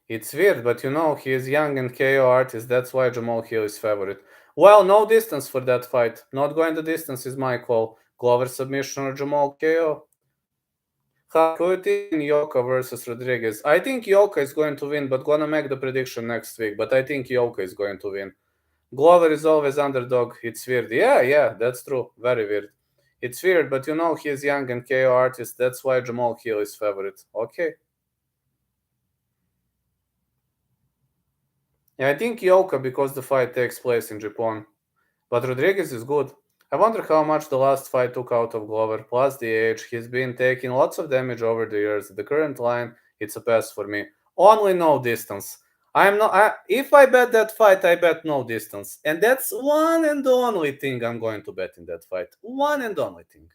It's weird, but you know, he is young and KO artist. That's why Jamal Hill is favorite. Well, no distance for that fight. Not going the distance is my call. Glover submission or Jamal KO? How could it in Yoka versus Rodriguez? I think Yoka is going to win, but gonna make the prediction next week. But I think Yoka is going to win. Glover is always underdog. It's weird. Yeah, that's true. Very weird. It's weird, but you know he's young and KO artist. That's why Jamal Hill is favorite. Okay. Yeah, I think Yoka because the fight takes place in Japan. But Rodriguez is good. I wonder how much the last fight took out of Glover, plus the age. He's been taking lots of damage over the years. The current line, it's a pass for me. Only no distance. If I bet that fight, I bet no distance. And that's one and only thing I'm going to bet in that fight. One and only thing.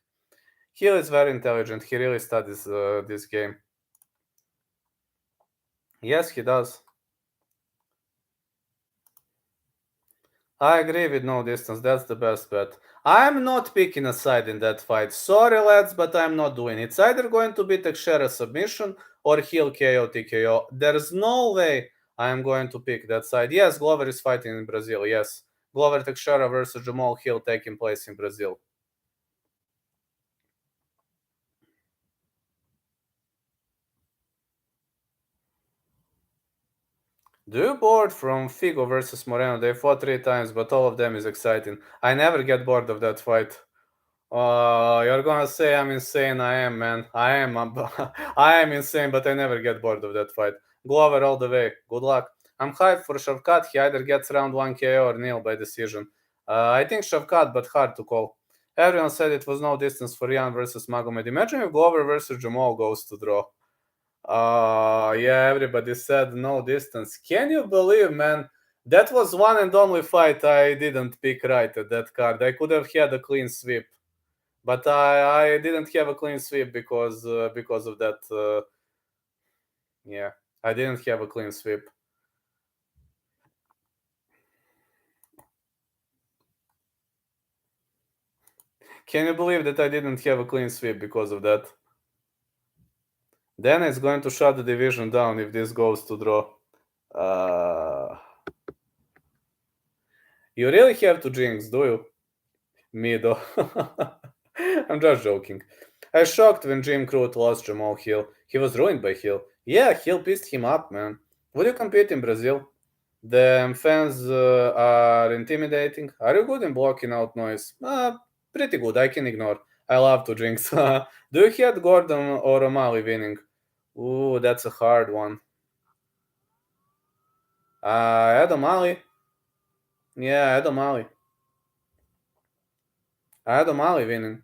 Hill is very intelligent. He really studies this game. Yes, he does. I agree with no distance. That's the best bet. I'm not picking a side in that fight. Sorry, lads, but I'm not doing it. It's either going to be Teixeira submission or Hill KO TKO. There's no way I'm going to pick that side. Yes, Glover is fighting in Brazil. Yes. Glover Teixeira versus Jamal Hill taking place in Brazil. Do you bored from Figo versus Moreno? They fought 3 times, but all of them is exciting. I never get bored of that fight. You're gonna say I'm insane. I am, man. I am. I am insane, but I never get bored of that fight. Glover all the way. Good luck. I'm hyped for Shavkat. He either gets round 1 KO or nil by decision. I think Shavkat, but hard to call. Everyone said it was no distance for Jan versus Magomed. Imagine if Glover versus Jamal goes to draw. Yeah, everybody said no distance. Can you believe, man? That was one and only fight I didn't pick right at that card. I could have had a clean sweep, but I didn't have a clean sweep because of that. Yeah, I didn't have a clean sweep. Can you believe that I didn't have a clean sweep because of that? Then it's going to shut the division down if this goes to draw. You really have to jinx, do you? Me though. I'm just joking. I was shocked when Jim Crute lost Jamal Hill. He was ruined by Hill. Yeah, Hill pissed him up, man. Would you compete in Brazil? The fans are intimidating. Are you good in blocking out noise? Pretty good. I can ignore. I love to jinx. Do you have Gordon or O'Malley winning? Ooh, that's a hard one. Ed O'Malley. Yeah, Ed O'Malley. Ed O'Malley winning.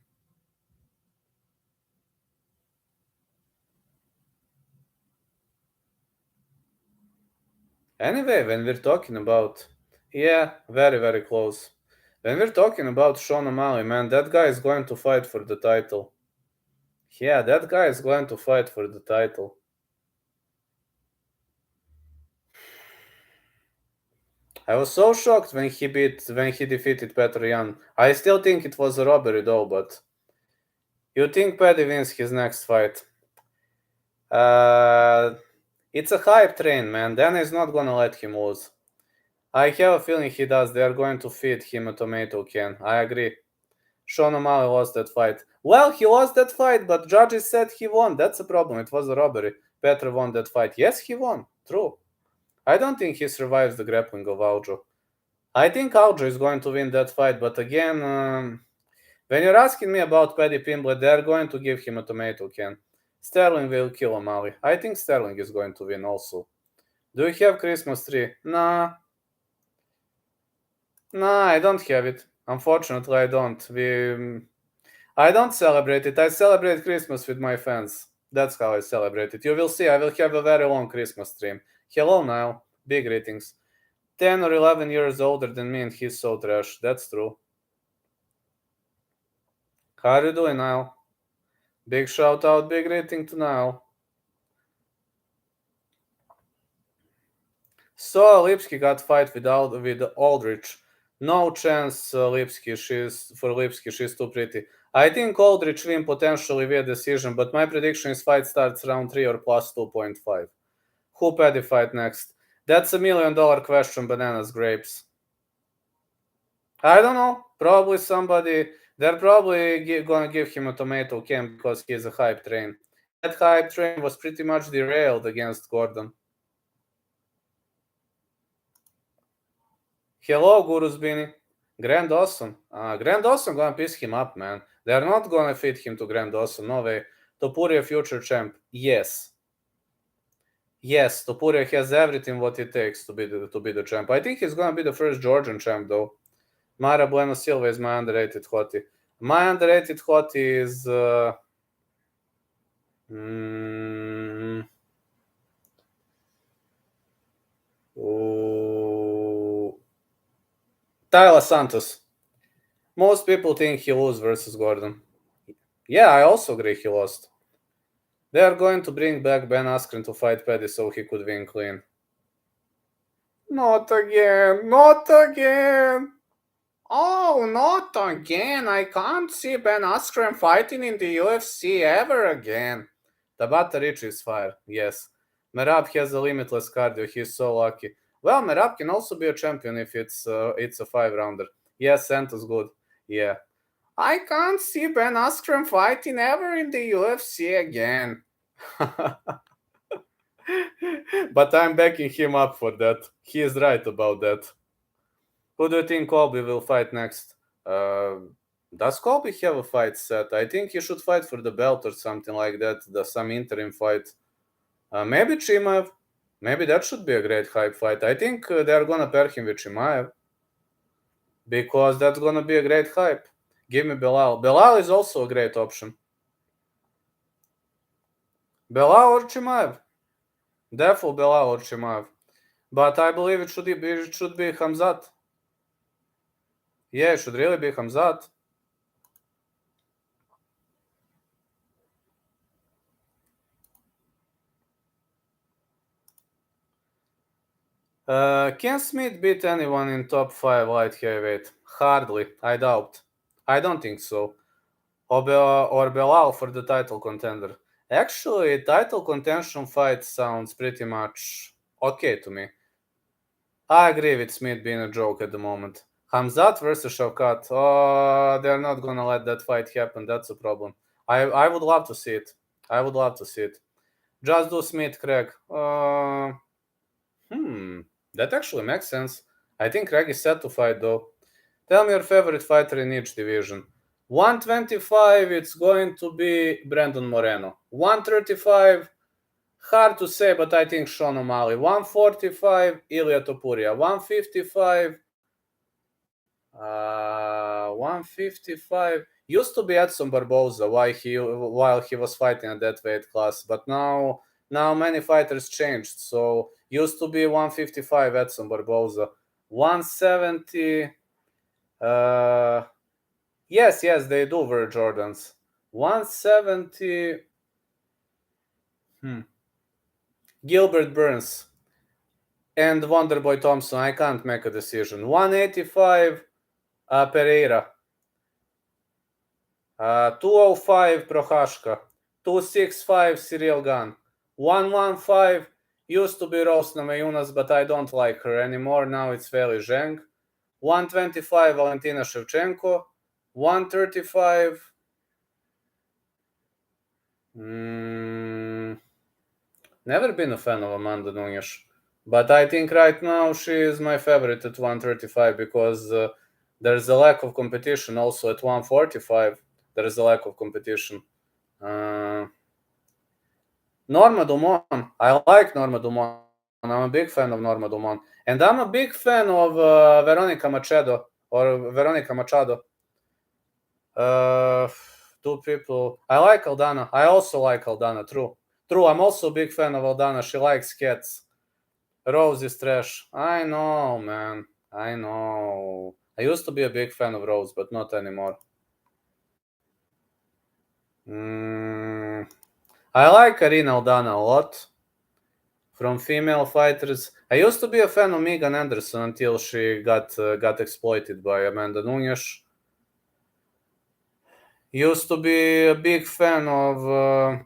Anyway, when we're talking about, yeah, very, very close. When we're talking about Sean O'Malley, man, that guy is going to fight for the title. Yeah, that guy is going to fight for the title. I was so shocked when he defeated Petr Yan. I still think it was a robbery though, but you think Paddy wins his next fight? It's a hype train, man. Dana is not gonna let him lose. I have a feeling he does. They are going to feed him a tomato can. I agree. Sean O'Malley lost that fight. Well, he lost that fight, but judges said he won. That's a problem. It was a robbery. Petr won that fight. Yes, he won. True. I don't think he survives the grappling of Aljo. I think Aljo is going to win that fight, but again, when you're asking me about Paddy Pimblett, they're going to give him a tomato can. Sterling will kill O'Malley. I think Sterling is going to win also. Do you have Christmas tree? Nah, I don't have it. Unfortunately, I don't. I don't celebrate it. I celebrate Christmas with my fans. That's how I celebrate it. You will see, I will have a very long Christmas stream. Hello, Niall. Big greetings. 10 or 11 years older than me and he's so trash. That's true. How are you doing, Niall? Big shout out, big rating to Niall. So Lipsky got fight with Aldrich. No chance, Lipsky. She's too pretty. I think Aldrich win potentially via decision, but my prediction is fight starts round 3 or plus 2.5. Who Paddy fight next? That's $1 million question, bananas grapes. I don't know. Probably somebody. They're probably gonna give him a tomato can because he's a hype train. That hype train was pretty much derailed against Gordon. Hello, Gurus Bini. Grand Dawson. Grand Dawson gonna piss him up, man. They're not gonna fit him to Grand Dawson. No way. Topuria future champ. Yes. Yes, Topuria has everything what it takes to be the champ. I think he's gonna be the first Georgian champ though. Mara Bueno Silva is my underrated hottie. My underrated hottie is Tyler Santos. Most people think he lost versus Gordon. Yeah, I also agree he lost. They are going to bring back Ben Askren to fight Paddy so he could win clean. Not again! Not again! Oh, not again! I can't see Ben Askren fighting in the UFC ever again. Tabata Rich is fire, yes. Merab has a limitless cardio, he's so lucky. Well, Merab can also be a champion if it's a 5-rounder. Yes, Santos good. Yeah. I can't see Ben Askren fighting ever in the UFC again. But I'm backing him up for that. He is right about that. Who do you think Colby will fight next? Does Colby have a fight set? I think he should fight for the belt or something like that. Some interim fight. Maybe Chimaev. Maybe that should be a great hype fight. I think they're gonna pair him with Chimaev. Because that's gonna be a great hype. Give me Belal. Belal is also a great option. Belal or Chimaev? Definitely Belal or Chimaev. But I believe it should be Khamzat. Yeah, it should really be Khamzat. Can Smith beat anyone in top 5 light heavyweight? Hardly, I doubt. I don't think so. Or Belal for the title contender. Actually, title contention fight sounds pretty much okay to me. I agree with Smith being a joke at the moment. Hamzat versus Shavkat. Oh, they're not gonna let that fight happen. That's a problem. I would love to see it. I would love to see it. Just do Smith, Craig. That actually makes sense. I think Craig is set to fight though. Tell me your favorite fighter in each division. 125, it's going to be Brandon Moreno. 135, hard to say, but I think Sean O'Malley. 145, Ilya Topuria. 155 used to be Edson Barboza while he was fighting at that weight class, but now many fighters changed. So used to be 155 Edson Barboza. 170. Yes, they do wear Jordans. 170. Gilbert Burns and Wonderboy Thompson. I can't make a decision. 185 Pereira. 205 Prohashka. 265 Cyril Gan. 115 used to be Rose Namajunas, but I don't like her anymore. Now it's Feli Zheng. 125 Valentina Shevchenko. 135. Never been a fan of Amanda Nunes, but I think right now she is my favorite at 135 because there's a lack of competition. Also at 145, there is a lack of competition. Norma Dumont. I like Norma Dumont. I'm a big fan of Norma Dumont. And I'm a big fan of Veronica Machado. Two people. I like Aldana. I also like Aldana. True. I'm also a big fan of Aldana. She likes cats. Rose is trash. I know, man. I know. I used to be a big fan of Rose, but not anymore. I like Arina Aldana a lot. From female fighters, I used to be a fan of Megan Anderson until she got exploited by Amanda Nunes. Used to be a big fan of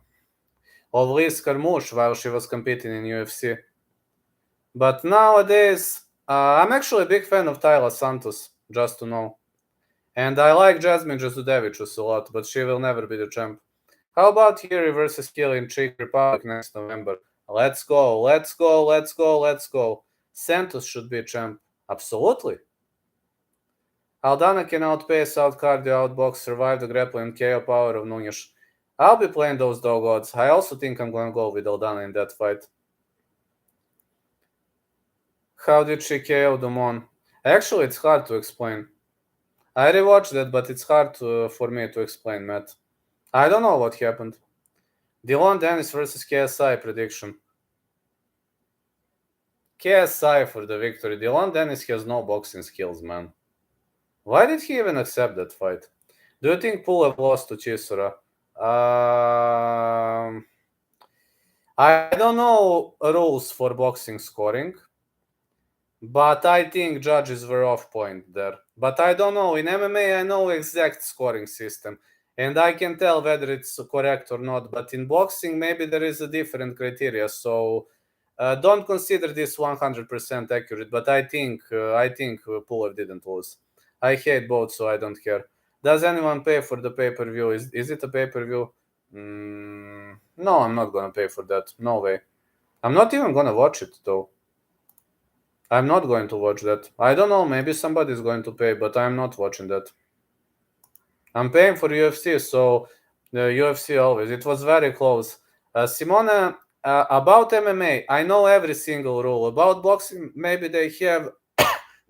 Liz Carmouche while she was competing in UFC. But nowadays, I'm actually a big fan of Tayla Santos, just to know. And I like Jasmine Jasudevicius a lot, but she will never be the champ. How about Yuri versus Kill in Czech Republic next November? Let's go. Santos should be champ. Absolutely. Aldana can outpace, outcardio, outbox, survive the grappling and KO power of Nunes. I'll be playing those dog odds. I also think I'm going to go with Aldana in that fight. How did she KO Dumont? Actually, it's hard to explain. I rewatched it, but it's hard for me to explain, Matt. I don't know what happened. Dylan Dennis versus KSI prediction. KSI for the victory. Dylan Dennis has no boxing skills, man. Why did he even accept that fight? Do you think Pulev lost to Chisora? I don't know rules for boxing scoring, but I think judges were off point there. But I don't know. In MMA, I know exact scoring system, and I can tell whether it's correct or not. But in boxing, maybe there is a different criteria. So don't consider this 100% accurate. But I think Pulev didn't lose. I hate both, so I don't care. Does anyone pay for the pay-per-view? Is it a pay-per-view? No, I'm not gonna pay for that. No way. I'm not even gonna watch it though. I'm not going to watch that. I don't know, maybe somebody's going to pay, but I'm not watching that. I'm paying for UFC, so the UFC always. It was very close. Simona, about MMA, I know every single rule. About boxing, maybe they have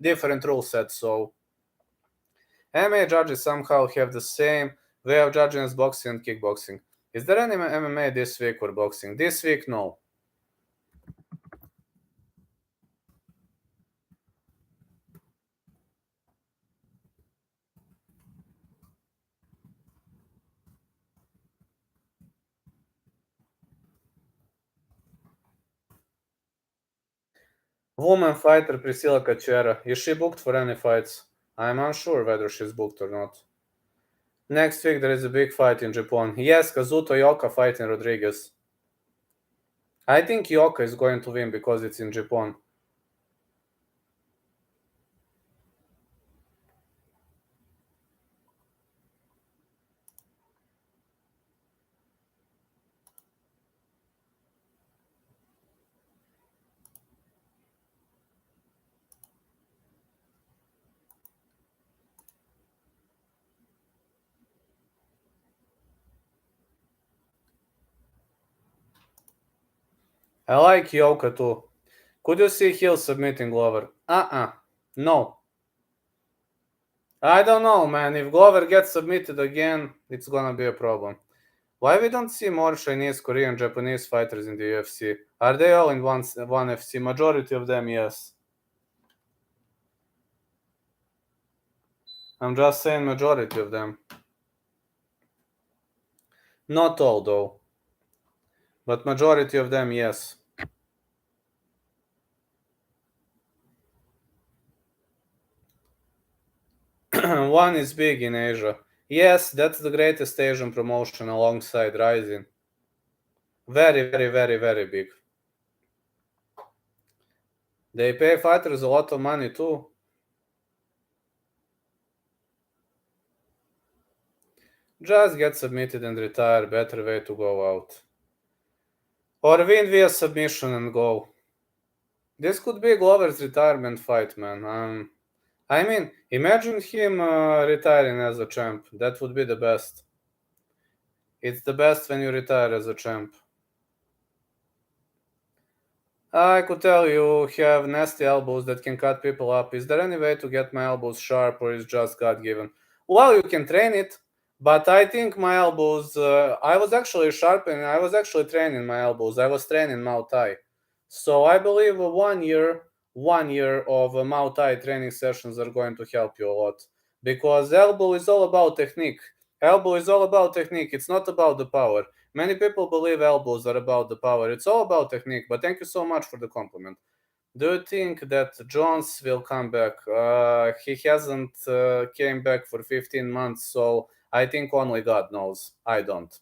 different rule sets, so MMA judges somehow have the same way of judging as boxing and kickboxing. Is there any MMA this week or boxing? This week, no. Woman fighter Priscilla Cachoeira. Is she booked for any fights? I'm unsure whether she's booked or not. Next week there is a big fight in Japan. Yes, Kazuto Yoka fighting Rodriguez. I think Yoka is going to win because it's in Japan. I like Yoka too. Could you see Hill submitting Glover? No. I don't know, man. If Glover gets submitted again, it's gonna be a problem. Why we don't see more Chinese, Korean, Japanese fighters in the UFC? Are they all in one FC? Majority of them, yes. I'm just saying majority of them. Not all, though. But majority of them, yes. One is big in Asia. Yes, that's the greatest Asian promotion alongside Rising. Very, very, very, very big. They pay fighters a lot of money too. Just get submitted and retire. Better way to go out. Or win via submission and go. This could be Glover's retirement fight, man. I mean, imagine him retiring as a champ. That would be the best. It's the best when you retire as a champ. I could tell you have nasty elbows that can cut people up. Is there any way to get my elbows sharp, or is just God given? Well, you can train it, but I think my elbows. I was actually sharpening. I was actually training my elbows. I was training Muay Thai, so I believe 1 year of Muay Thai training sessions are going to help you a lot, because elbow is all about technique. Elbow is all about technique. It's not about the power. Many people believe elbows are about the power. It's all about technique. But thank you so much for the compliment. Do you think that Jones will come back? He hasn't came back for 15 months, so I think only God knows. I don't.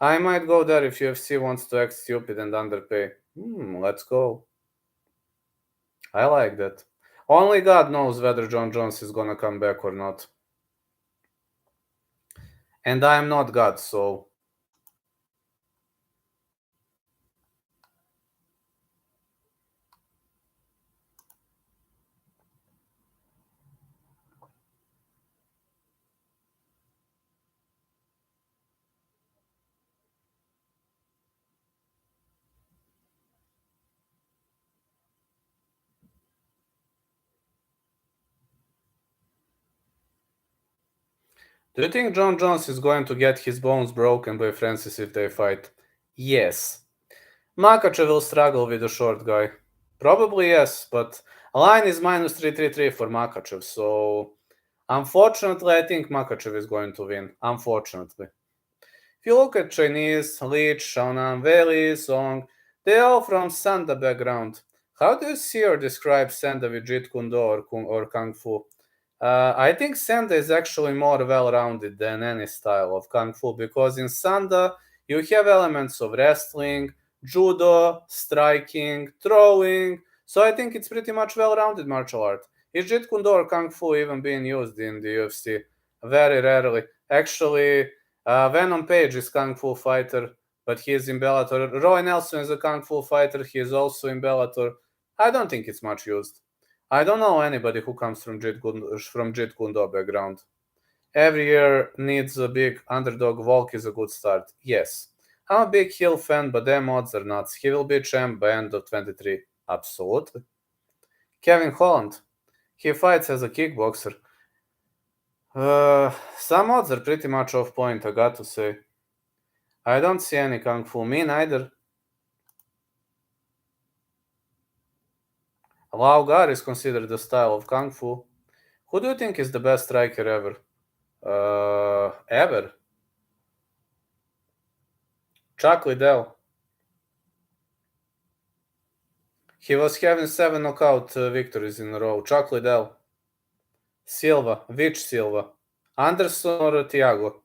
I might go there if UFC wants to act stupid and underpay. Let's go. I like that. Only God knows whether John Jones is gonna come back or not. And I'm not God, so... Do you think John Jones is going to get his bones broken by Francis if they fight? Yes. Makachev will struggle with the short guy. Probably yes, but line is minus 333 for Makachev, so unfortunately I think Makachev is going to win. Unfortunately. If you look at Chinese, Leech, Shaonan, Wei, Song, they're all from Sanda background. How do you see or describe Sanda with Jeet Kune Do or Kung Fu? I think Sanda is actually more well-rounded than any style of Kung Fu, because in Sanda you have elements of wrestling, judo, striking, throwing, so I think it's pretty much well-rounded martial art. Is Jeet Kune Do or Kung Fu even being used in the UFC? Very rarely. Actually, Venom Page is Kung Fu fighter, but he is in Bellator. Roy Nelson is a Kung Fu fighter, he is also in Bellator. I don't think it's much used. I don't know anybody who comes from Jeet Kune Do background. Every year needs a big underdog. Volk is a good start. Yes. I'm a big Hill fan, but them odds are nuts. He will be champ by end of 23. Absolutely. Kevin Holland. He fights as a kickboxer. Some odds are pretty much off point, I got to say. I don't see any Kung Fu. Me neither. Lau Gar is considered the style of Kung Fu. Who do you think is the best striker ever? Ever? Chuck Liddell. He was having 7 knockout victories in a row. Chuck Liddell. Silva. Which Silva? Anderson or Thiago?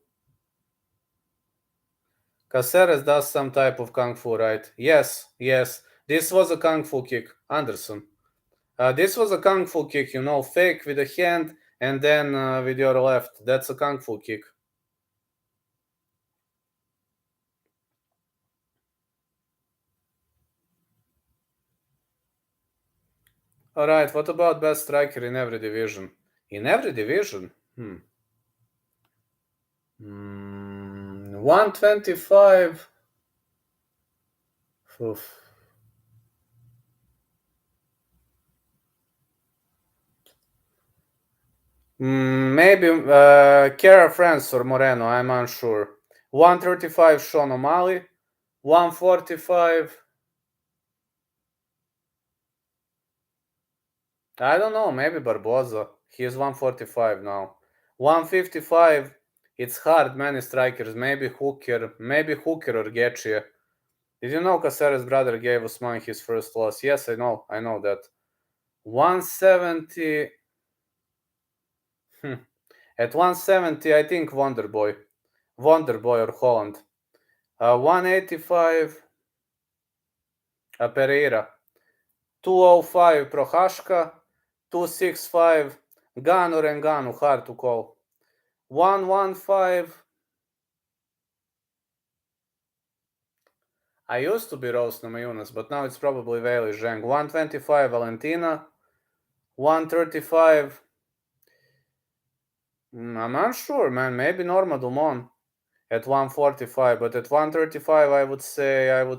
Caceres does some type of kung fu, right? Yes. This was a kung fu kick. Anderson. This was a kung fu kick, fake with a hand and then with your left. That's a kung fu kick. Alright, what about best striker in every division? In every division? 125. Oof. Maybe Kara France or Moreno, I'm unsure. 135 Sean O'Malley. 145. I don't know, maybe Barboza. He is 145 now. 155. It's hard, many strikers. Maybe Hooker or Getchie. Did you know Caceres' brother gave Usman his first loss? Yes, I know that. 170. At 170, I think Wonderboy or Holland. 185, Pereira. 205, Prohashka. 265, Gan or Ngannou, hard to call. 115. I used to be Rose Namajunas, but now it's probably Weili Zheng. 125, Valentina. 135. I'm not sure, man. Maybe Norma Dumont at 145, but at 135, I would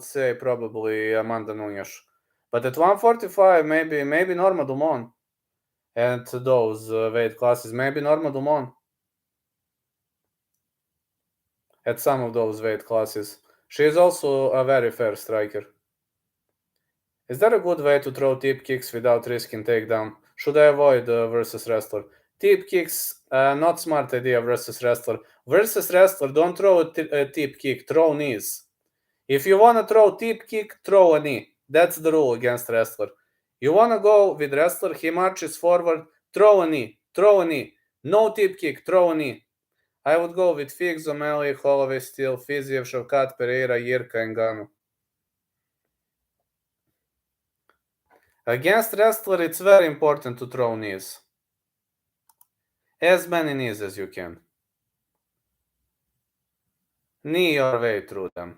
say probably Amanda Nunes. But at 145, maybe Norma Dumont. And those weight classes, maybe Norma Dumont. At some of those weight classes. She is also a very fair striker. Is there a good way to throw tip kicks without risking takedown? Should I avoid versus wrestler? Tip kicks, not smart idea versus wrestler. Versus wrestler, don't throw a tip kick, throw knees. If you want to throw tip kick, throw a knee. That's the rule against wrestler. You want to go with wrestler, he marches forward, throw a knee. No tip kick, throw a knee. I would go with Fix, O'Malley, Holloway, Steele, Fiziev, Shavkat, Pereira, Jirka, and Ngannou. Against wrestler, it's very important to throw knees. As many knees as you can. Knee your way through them.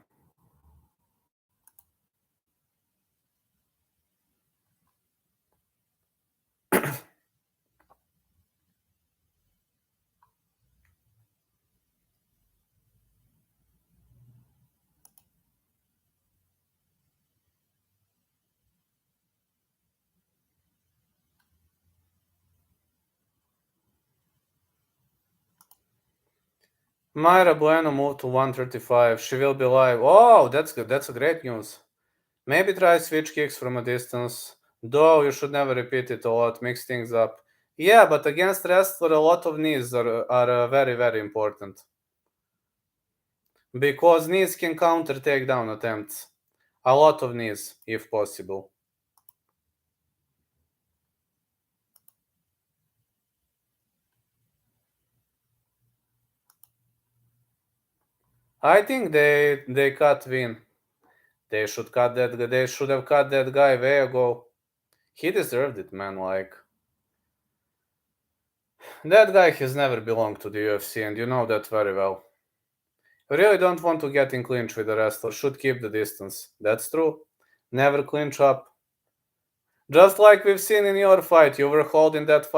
Mayra Bueno moved to 135. She will be live. Oh, that's good. That's a great news. Maybe try switch kicks from a distance. Though you should never repeat it a lot. Mix things up. Yeah, but against wrestler, a lot of knees are very, very important. Because knees can counter takedown attempts. A lot of knees, if possible. I think they cut Win. They should have cut that guy way ago. He deserved it, man. Like, that guy has never belonged to the UFC, and you know that very well. I really don't want to get in clinch with the wrestler. Should keep the distance. That's true. Never clinch up. Just like we've seen in your fight, you were holding that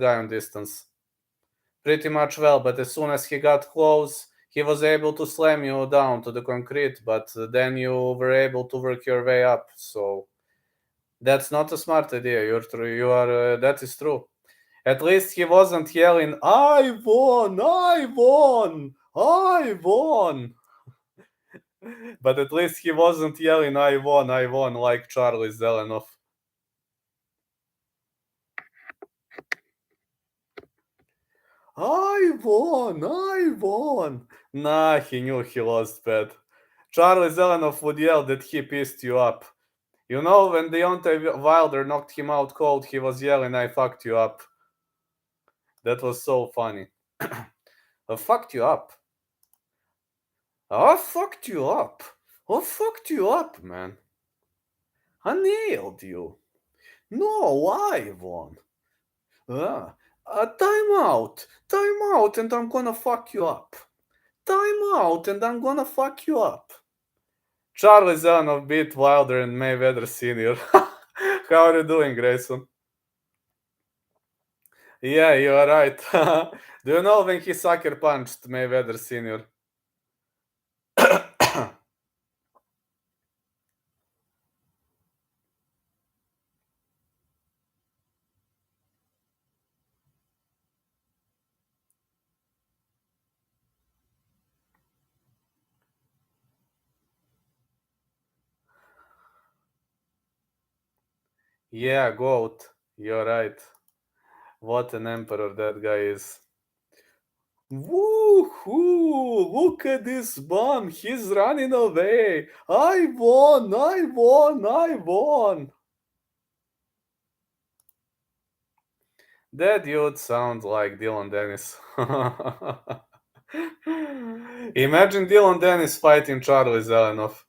guy on distance pretty much well, but as soon as he got close, he was able to slam you down to the concrete, but then you were able to work your way up. So that's not a smart idea. That is true. At least he wasn't yelling, "I won! I won! I won!" But at least he wasn't yelling, "I won! I won!" like Charlie Zelenov. I won! I won! Nah, he knew he lost bad. Charlie Zelenov would yell that he pissed you up. You know, when Deontay Wilder knocked him out cold, he was yelling, "I fucked you up." That was so funny. I fucked you up. I fucked you up. I fucked you up, man. I nailed you. No, I won. Time out, and I'm gonna fuck you up. Time out, and I'm gonna fuck you up. Charlie Zanov beat Wilder and Mayweather Sr. How are you doing, Grayson? Yeah, you are right. Do you know when he sucker punched Mayweather Sr.? Yeah, GOAT. You're right. What an emperor that guy is. Woohoo! Look at this bum. He's running away. I won! I won! I won! That dude sounds like Dylan Dennis. Imagine Dylan Dennis fighting Charlie Zelenov.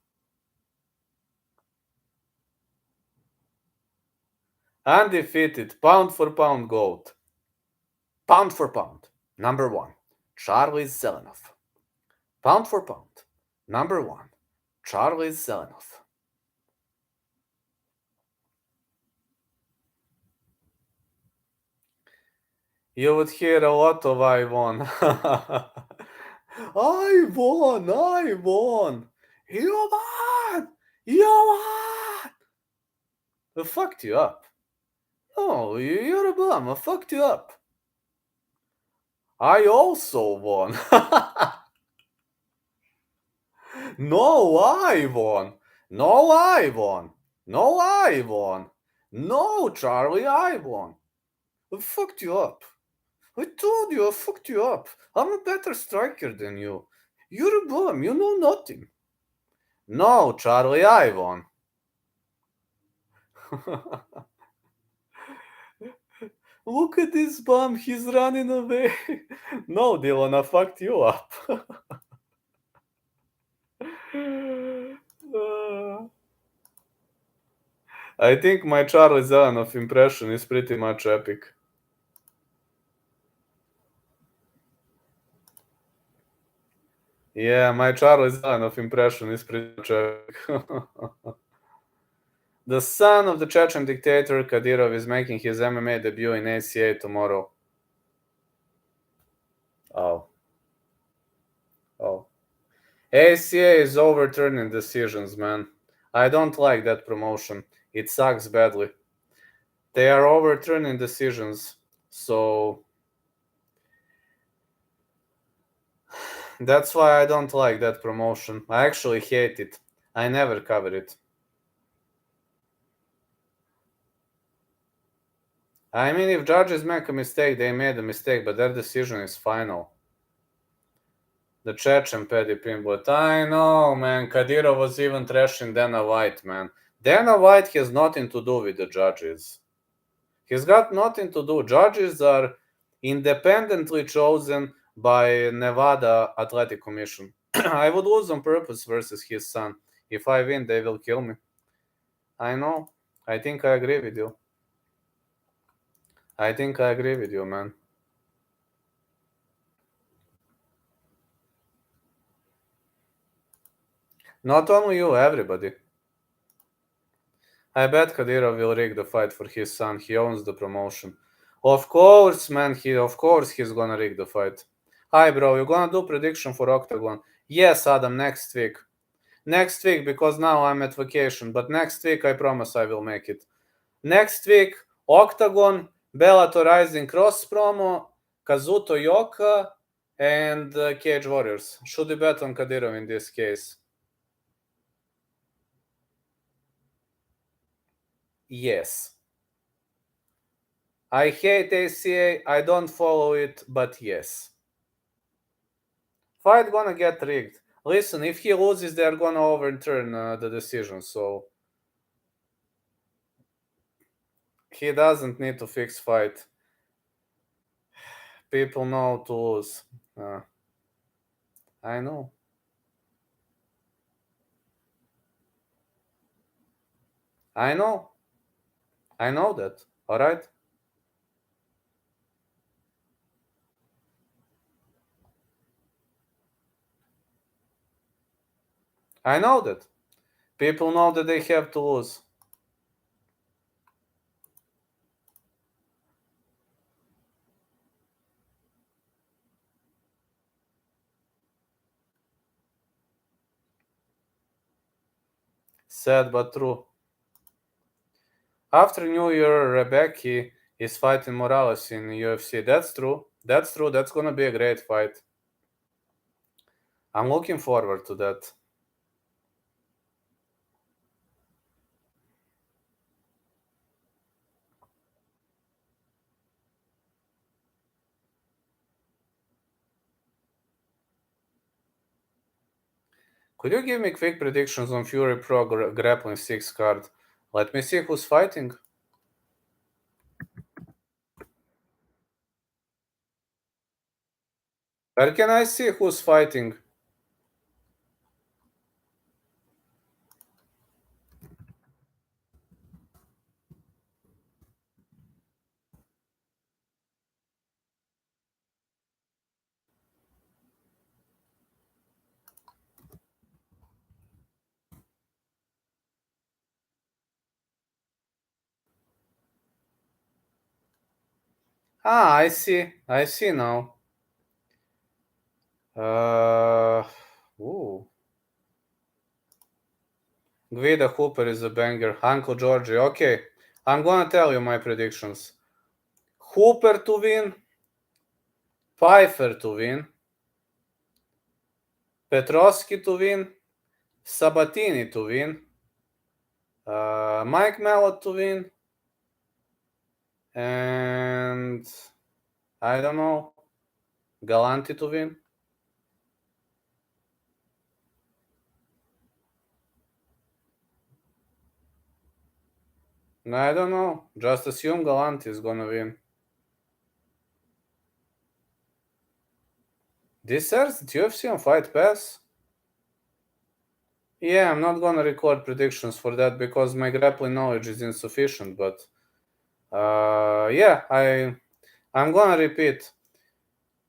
Undefeated, pound for pound GOAT. Pound for pound, number one, Charlie Zelenov. Pound for pound, number one, Charlie Zelenov. You would hear a lot of "I won." I won! I won! You won! You won! I fucked you up. Oh, you're a bum. I fucked you up. I also won. No, I won. No, I won. No, I won. No, Charlie, I won. I fucked you up. I told you I fucked you up. I'm a better striker than you. You're a bum. You know nothing. No, Charlie, I won. Look at this bum. He's running away. No, Dylan, I fucked you up. I think my Charlie Zelenov impression is pretty much epic. Yeah, my Charlie Zelenov impression is pretty much epic. The son of the Chechen dictator Kadyrov is making his MMA debut in ACA tomorrow. Oh. ACA is overturning decisions, man. I don't like that promotion. It sucks badly. They are overturning decisions, so that's why I don't like that promotion. I actually hate it. I never cover it. I mean, if judges make a mistake, they made a mistake, but their decision is final. The Chechen petty pin, but I know, man. Kadyrov was even trashing Dana White, man. Dana White has nothing to do with the judges. He's got nothing to do. Judges are independently chosen by Nevada Athletic Commission. I would lose on purpose versus his son. If I win, they will kill me. I know. I think I agree with you. I think I agree with you, man. Not only you, everybody. I bet Kadyrov will rig the fight for his son. He owns the promotion. Of course, man. Of course he's gonna rig the fight. Hi, bro. You gonna do prediction for Octagon? Yes, Adam. Next week. Next week, because now I'm at vacation. But next week, I promise I will make it. Next week, Octagon, Bellator Rising Cross promo, Kazuto Yoka, and Cage Warriors. Should we bet on Kadyrov in this case? Yes. I hate ACA. I don't follow it, but yes. Fight gonna get rigged. Listen, if he loses, they're gonna overturn the decision. So He doesn't need to fix fight. People know to lose. I know. I know that. All right. I know that. People know that they have to lose. Sad but true. After New Year, Rebecca is fighting Morales in UFC. That's true. That's true. That's gonna be a great fight. I'm looking forward to that. Could you give me quick predictions on Fury Pro Grappling 6 card? Let me see who's fighting. Where can I see who's fighting? I see. I see now. Ooh. Guida Hooper is a banger. Uncle Georgie. Okay. I'm gonna tell you my predictions. Hooper to win. Pfeiffer to win. Petrovsky to win. Sabatini to win. Mike Malott to win. And I don't know. Galanti to win. I don't know. Just assume Galanti is gonna win. This airs at UFC on Fight Pass? Yeah, I'm not gonna record predictions for that because my grappling knowledge is insufficient, but yeah, I'm gonna repeat.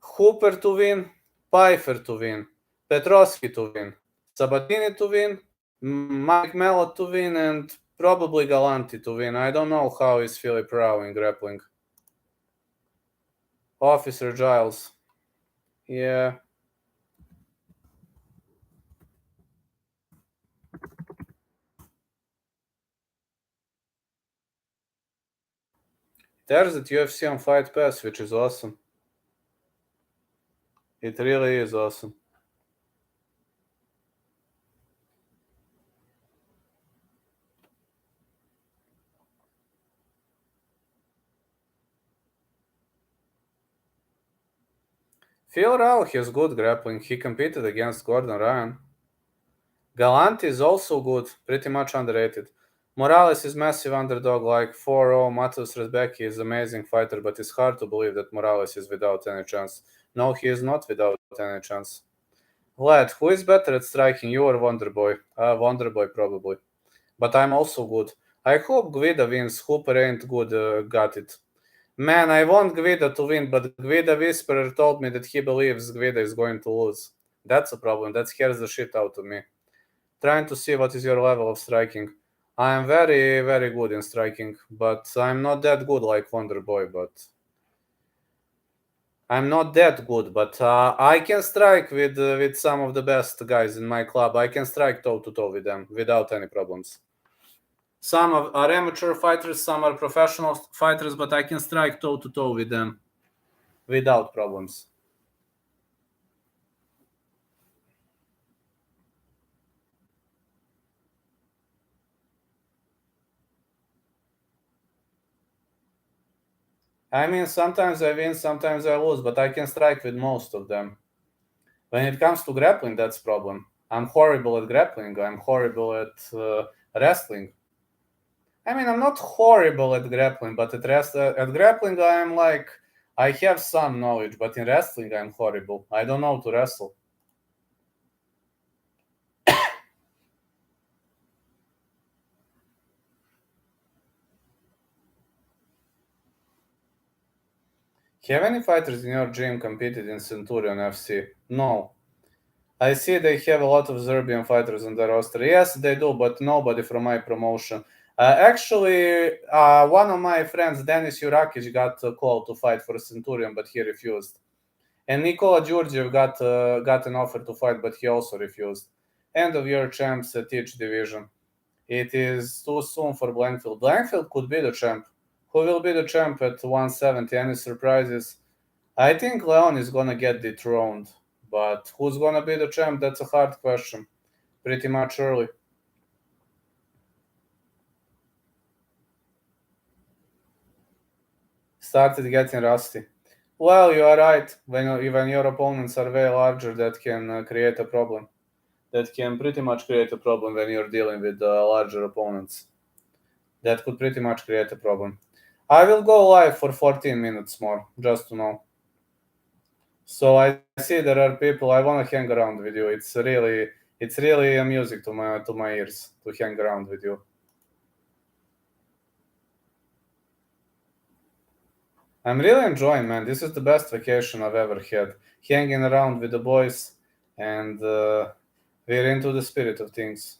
Hooper to win, Pfeiffer to win, Petrovsky to win, Sabatini to win, Mike Malott to win, and probably Galanti to win. I don't know how is Philip Rao in grappling. Officer Giles. Yeah. There's at UFC on Fight Pass, which is awesome. It really is awesome. Phil Rao has good grappling. He competed against Gordon Ryan. Galanti is also good, pretty much underrated. Morales is massive underdog, like 4-0. Matheus Rebecca is amazing fighter, but it's hard to believe that Morales is without any chance. No, he is not without any chance. Vlad, who is better at striking, you or Wonderboy? Wonderboy probably. But I'm also good. I hope Guida wins. Hooper ain't good, got it. Man, I want Guida to win, but Guida Whisperer told me that he believes Guida is going to lose. That's a problem. That scares the shit out of me. Trying to see what is your level of striking. I am very, very good in striking, but I'm not that good like Wonderboy, but... I'm not that good, but I can strike with some of the best guys in my club. I can strike toe-to-toe with them without any problems. Some are amateur fighters, some are professional fighters, but I can strike toe-to-toe with them without problems. I mean, sometimes I win, sometimes I lose, but I can strike with most of them. When it comes to grappling, that's the problem. I'm horrible at grappling. I'm horrible at wrestling. I mean, I'm not horrible at grappling, but at grappling, I'm like, I have some knowledge, but in wrestling, I'm horrible. I don't know to wrestle. Have any fighters in your gym competed in Centurion FC? No. I see they have a lot of Serbian fighters on the roster. Yes, they do, but nobody from my promotion. Actually, one of my friends, Denis Jurakic, got called to fight for Centurion, but he refused. And Nikola Djurdjev got an offer to fight, but he also refused. End of year champs at each division. It is too soon for Blankfield. Blankfield could be the champ. Who will be the champ at 170? Any surprises? I think Leon is gonna get dethroned, but who's gonna be the champ? That's a hard question. Pretty much early. Started getting rusty. Well, you are right. When your opponents are way larger, that can create a problem. That can pretty much create a problem when you're dealing with larger opponents. That could pretty much create a problem. I will go live for 14 minutes more, just to know. So I see there are people. I want to hang around with you. It's really a music to my ears to hang around with you. I'm really enjoying, man. This is the best vacation I've ever had. Hanging around with the boys, and we're into the spirit of things.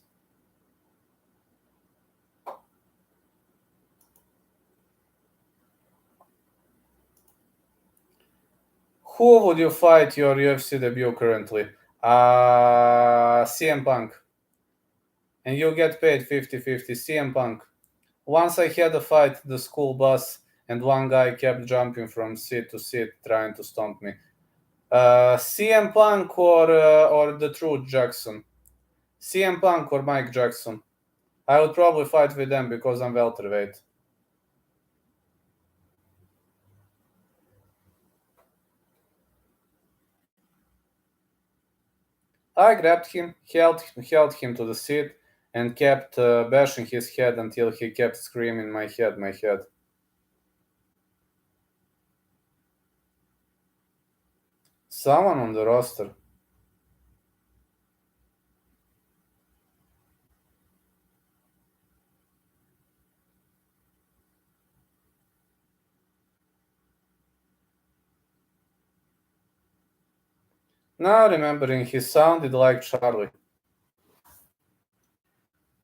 Who would you fight your UFC debut currently? CM Punk. And you get paid 50-50. CM Punk. Once I had a fight the school bus, and one guy kept jumping from seat to seat trying to stomp me. CM Punk or the Truth Jackson? CM Punk or Mike Jackson? I would probably fight with them because I'm welterweight. I grabbed him, held him to the seat, and kept bashing his head until he kept screaming, "My head, my head." Someone on the roster. Now remembering, he sounded like Charlie.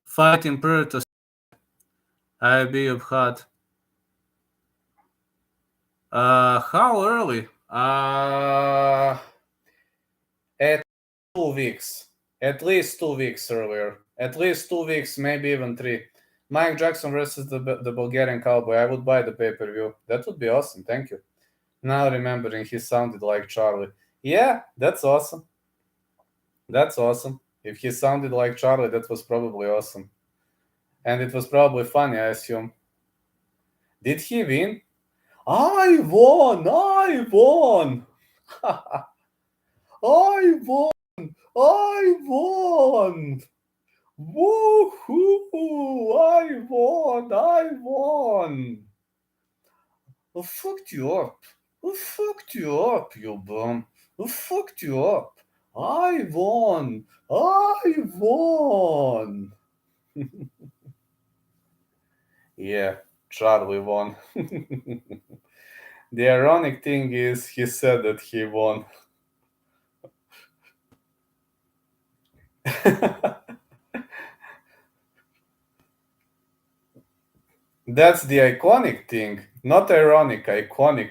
Fighting Protoss. Ayub had. How early? At 2 weeks. At least 2 weeks earlier. At least 2 weeks, maybe even 3. Mike Jackson versus the Bulgarian Cowboy. I would buy the pay-per-view. That would be awesome. Thank you. Now remembering, he sounded like Charlie. Yeah, that's awesome. That's awesome. If he sounded like Charlie, that was probably awesome. And it was probably funny, I assume. Did he win? I won! I won! I won! I won! Woohoo! I won! I won! I fucked you up. I fucked you up, you bum. I fucked you up. I won. I won. Yeah, Charlie won. The ironic thing is, he said that he won. That's the iconic thing. Not ironic, iconic.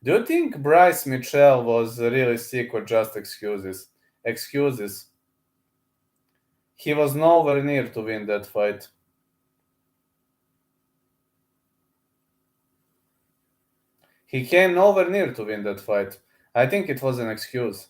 Do you think Bryce Mitchell was really sick or just excuses? Excuses. He was nowhere near to win that fight. He came nowhere near to win that fight. I think it was an excuse.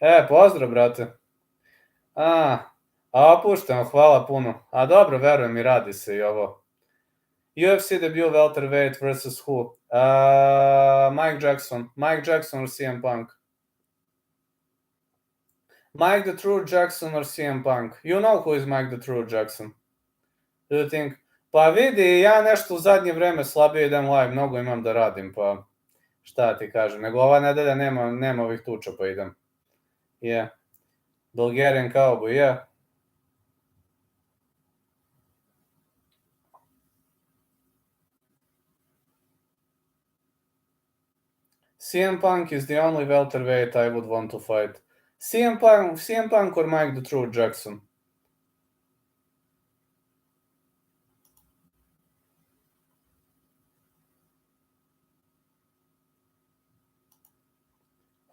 Pozdrav, brate. A opuštam, hvala puno. A dobro, verujem i radi se i ovo. UFC debut welterweight versus who? Mike Jackson. Mike Jackson or CM Punk? Mike the True Jackson or CM Punk? You know who is Mike the True Jackson? Do you think? Pa vidi, ja nešto u zadnje vreme slabije idem live, mnogo imam da radim, pa šta ti kažem. Nego ova nedelja nema ovih tuča, pa idem. Yeah. Bulgarian Cowboy, yeah. CM Punk is the only welterweight I would want to fight. CM Punk or Mike the True Jackson?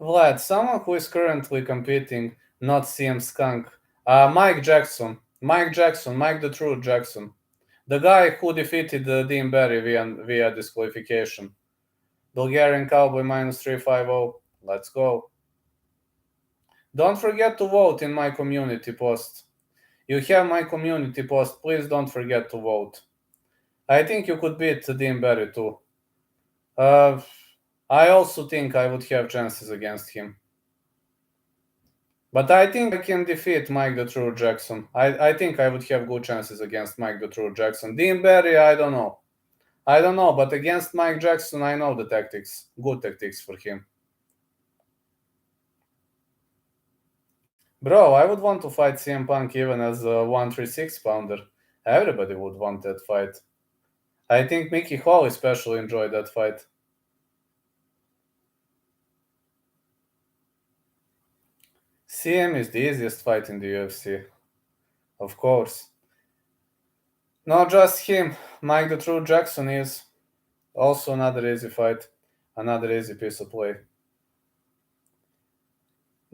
Vlad, someone who is currently competing, not CM Skunk. Mike Jackson. Mike the True Jackson. The guy who defeated Dean Barry via disqualification. Bulgarian Cowboy minus 350. Let's go. Don't forget to vote in my community post. You have my community post. Please don't forget to vote. I think you could beat Dean Barry too. I also think I would have chances against him. But I think I can defeat Mike the True Jackson. I think I would have good chances against Mike the True Jackson. Dean Barry, I don't know. But against Mike Jackson, I know the tactics. Good tactics for him. Bro, I would want to fight CM Punk even as a 136 pounder. Everybody would want that fight. I think Mickey Hall especially enjoyed that fight. CM is the easiest fight in the UFC. Of course. Not just him. Mike the True Jackson is also another easy fight. Another easy piece of play.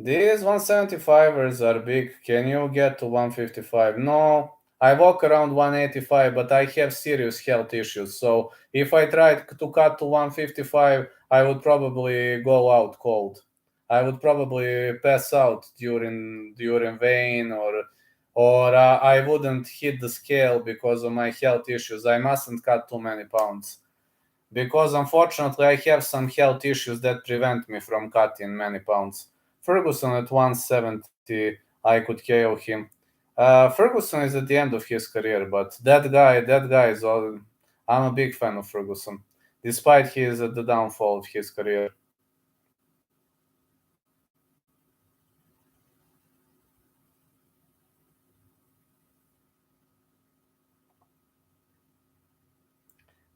These 175ers are big. Can you get to 155? No. I walk around 185, but I have serious health issues. So if I tried to cut to 155, I would probably go out cold. I would probably pass out during weigh-in, or I wouldn't hit the scale because of my health issues. I mustn't cut too many pounds because unfortunately I have some health issues that prevent me from cutting many pounds. Ferguson at 170, I could KO him. Ferguson is at the end of his career, but that guy is all. I'm a big fan of Ferguson, despite he is at the downfall of his career.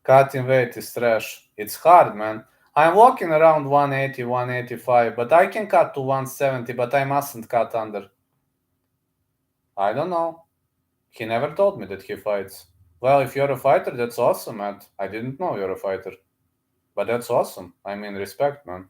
Cutting weight is trash. It's hard, man. I'm walking around 180, 185, but I can cut to 170, but I mustn't cut under. I don't know. He never told me that he fights. Well, if you're a fighter, that's awesome, man. I didn't know you're a fighter. But that's awesome. I mean, respect, man.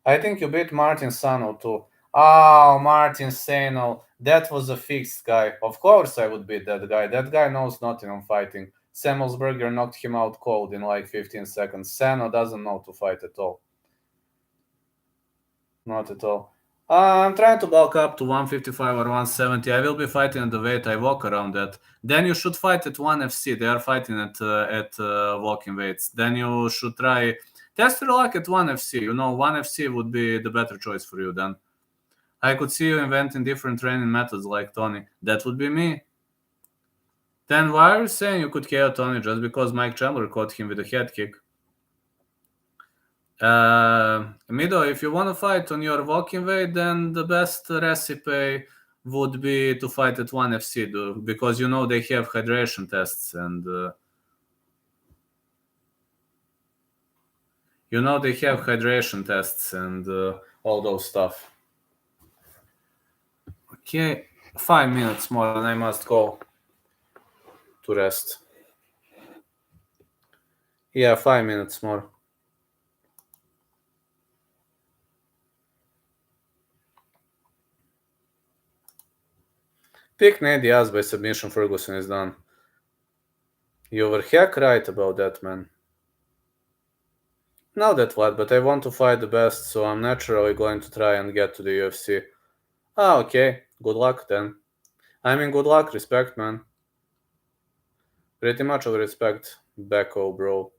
I think you beat Martin Sano too. Oh, Martin Sano. That was a fixed guy. Of course I would beat that guy. That guy knows nothing on fighting. Samuelsberger knocked him out cold in like 15 seconds. Sano doesn't know to fight at all. Not at all. I'm trying to bulk up to 155 or 170. I will be fighting at the weight I walk around at. Then you should fight at 1FC. They are fighting at walking weights. Then you should try test your luck at 1FC. 1FC would be the better choice for you then. I could see you inventing different training methods like Tony. That would be me. Then why are you saying you could KO Tony just because Mike Chandler caught him with a head kick? Mido, if you want to fight on your walking weight, then the best recipe would be to fight at 1FC because they have hydration tests and all those stuff. Okay, 5 minutes more and I must go to rest. Yeah, 5 minutes more. Pick Nate Diaz by submission. Ferguson is done. You were heck right about that, man. Not that what, but I want to fight the best, so I'm naturally going to try and get to the UFC. Okay. Good luck then. I mean, good luck, respect, man. Pretty much of respect, Becco, bro.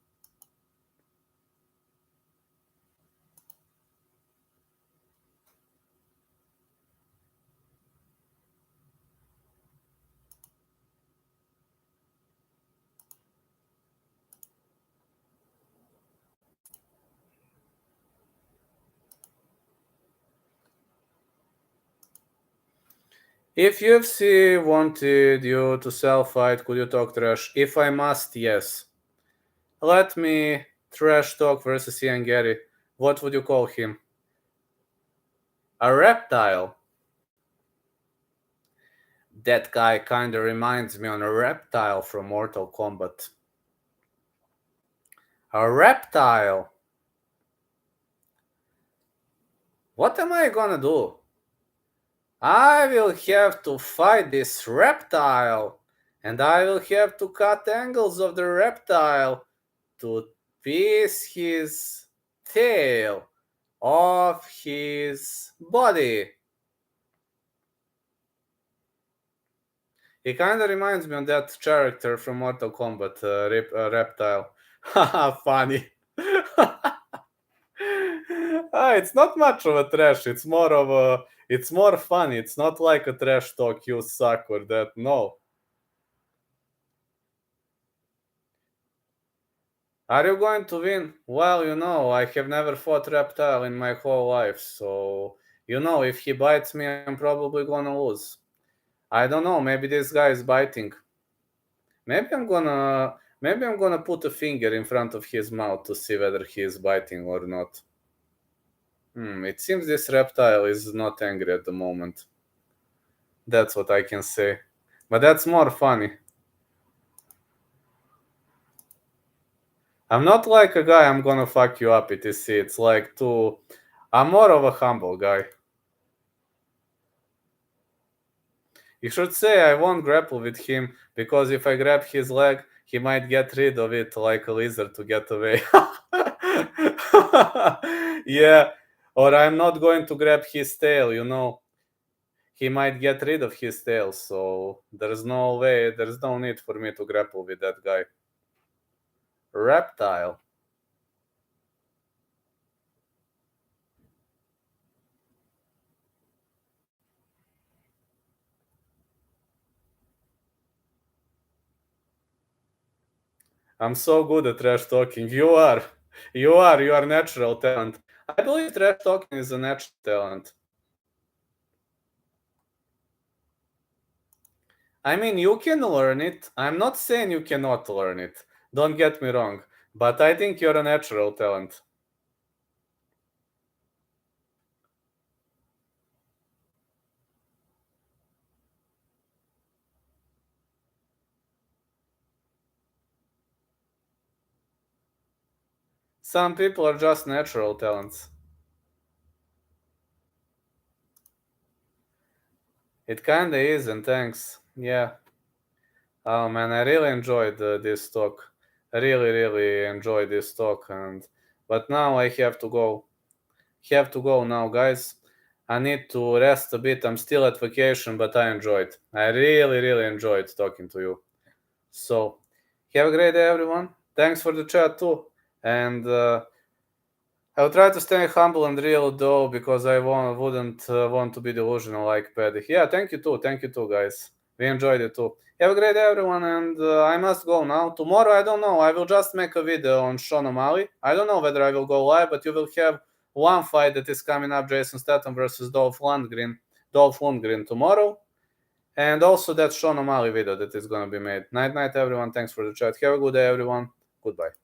If UFC wanted you to self-fight, could you talk trash? If I must, yes. Let me trash talk versus Ian Gary. What would you call him? A reptile. That guy kinda reminds me on a reptile from Mortal Kombat. A reptile. What am I gonna do? I will have to fight this reptile, and I will have to cut angles of the reptile to piece his tail off his body. He kind of reminds me of that character from Mortal Kombat, Reptile. Haha, funny. It's not much of a trash. It's more funny. It's not like a trash talk, you suck or that. No. Are you going to win? Well, I have never fought Reptile in my whole life, so if he bites me, I'm probably gonna lose. I don't know. Maybe this guy is biting. Maybe I'm gonna put a finger in front of his mouth to see whether he is biting or not. It seems this reptile is not angry at the moment. That's what I can say. But that's more funny. I'm not like a guy I'm gonna fuck you up, etc. It's like I'm more of a humble guy. You should say I won't grapple with him because if I grab his leg, he might get rid of it like a lizard to get away. Yeah, or I'm not going to grab his tail. He might get rid of his tail, so there's no need for me to grapple with that guy. Reptile. I'm so good at trash talking. You are. You are natural talent. I believe trash talking is a natural talent. I mean, you can learn it. I'm not saying you cannot learn it. Don't get me wrong. But I think you're a natural talent. Some people are just natural talents. It kinda is, and thanks. Yeah. Oh man, I really enjoyed this talk. I really, really enjoyed this talk, but now I have to go. Have to go now, guys. I need to rest a bit. I'm still at vacation, but I enjoyed. I really, really enjoyed talking to you. So, have a great day, everyone. Thanks for the chat too, and I'll try to stay humble and real though, because I wouldn't want to be delusional like Paddy. Yeah, thank you too, guys. We enjoyed it too. Have a great day, everyone, and I must go now. Tomorrow, I don't know. I will just make a video on Sean O'Malley. I don't know whether I will go live, but you will have one fight that is coming up: Jason Statham versus Dolph Lundgren tomorrow, and also that Sean O'Malley video that is gonna be made. Night, everyone. Thanks for the chat. Have a good day, everyone. Goodbye.